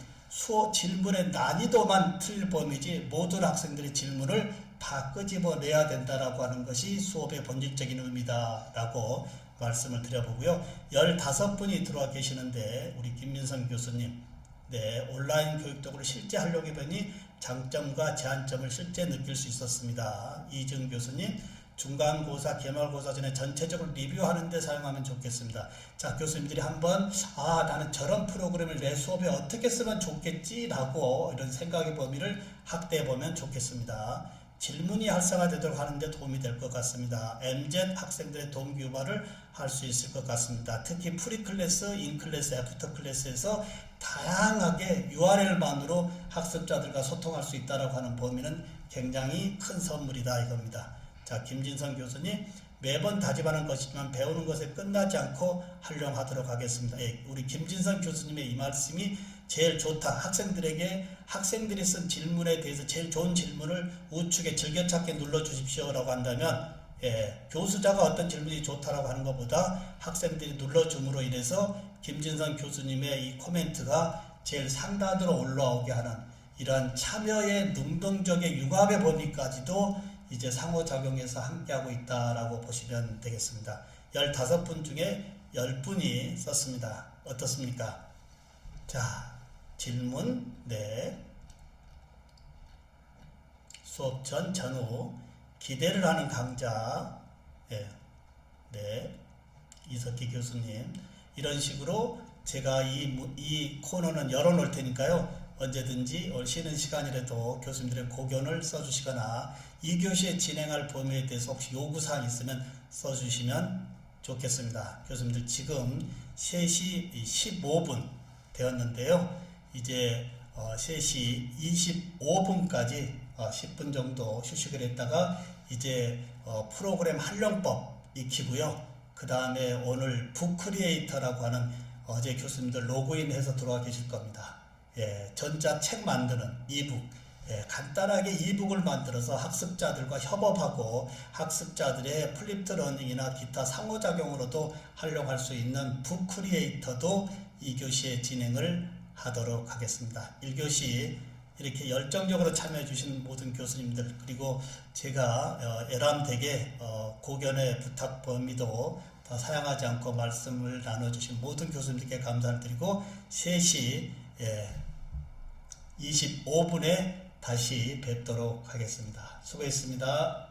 질문의 난이도만 틀릴 범위지 모든 학생들이 질문을 다 끄집어내야 된다라고 하는 것이 수업의 본질적인 의미다라고 말씀을 드려보고요. 15분이 들어와 계시는데 우리 김민성 교수님 온라인 교육 도구를 실제 활용해보니 장점과 제한점을 실제 느낄 수 있었습니다. 이준 교수님 중간고사, 기말고사 전에 전체적으로 리뷰하는 데 사용하면 좋겠습니다. 자, 교수님들이 한번 나는 저런 프로그램을 내 수업에 어떻게 쓰면 좋겠지 라고 이런 생각의 범위를 확대해 보면 좋겠습니다. 질문이 활성화되도록 하는 데 도움이 될 것 같습니다. MZ 학생들의 동기 유발을 할 수 있을 것 같습니다. 특히 프리클래스, 인클래스, 애프터클래스에서 다양하게 URL만으로 학습자들과 소통할 수 있다고 하는 범위는 굉장히 큰 선물이다 이겁니다. 자, 김진성 교수님 매번 다짐하는 것이지만 배우는 것에 끝나지 않고 활용하도록 하겠습니다. 우리 김진성 교수님의 이 말씀이 제일 좋다. 학생들이 쓴 질문에 대해서 제일 좋은 질문을 우측에 즐겨찾기 눌러주십시오 라고 한다면 교수자가 어떤 질문이 좋다라고 하는 것보다 학생들이 눌러줌으로 인해서 김진성 교수님의 이 코멘트가 제일 상단으로 올라오게 하는 이러한 참여의 능동적인 융합의 범위까지도 이제 상호작용해서 함께하고 있다라고 보시면 되겠습니다. 15분 중에 10분이 썼습니다. 어떻습니까? 자, 질문, 수업 전, 전후, 기대를 하는 강자, 이석기 교수님. 이런 식으로 제가 이 코너는 열어놓을 테니까요. 언제든지 쉬는 시간이라도 교수님들의 고견을 써주시거나 2교시에 진행할 범위에 대해서 혹시 요구사항 있으면 써주시면 좋겠습니다. 교수님들 지금 3시 15분 되었는데요. 이제 3시 25분까지 10분 정도 휴식을 했다가 이제 프로그램 활용법 익히고요. 그 다음에 오늘 북크리에이터라고 하는 어제 교수님들 로그인해서 들어와 계실 겁니다. 전자책 만드는 이북, 간단하게 이북을 만들어서 학습자들과 협업하고 학습자들의 플립드 러닝이나 기타 상호작용으로도 활용할 수 있는 북크리에이터도 2교시에 진행을 하도록 하겠습니다. 1교시 이렇게 열정적으로 참여해 주신 모든 교수님들, 그리고 제가 애람되게 고견의 부탁 범위도 다 사양하지 않고 말씀을 나눠주신 모든 교수님들께 감사를 드리고 3시 25분에 다시 뵙도록 하겠습니다. 수고했습니다.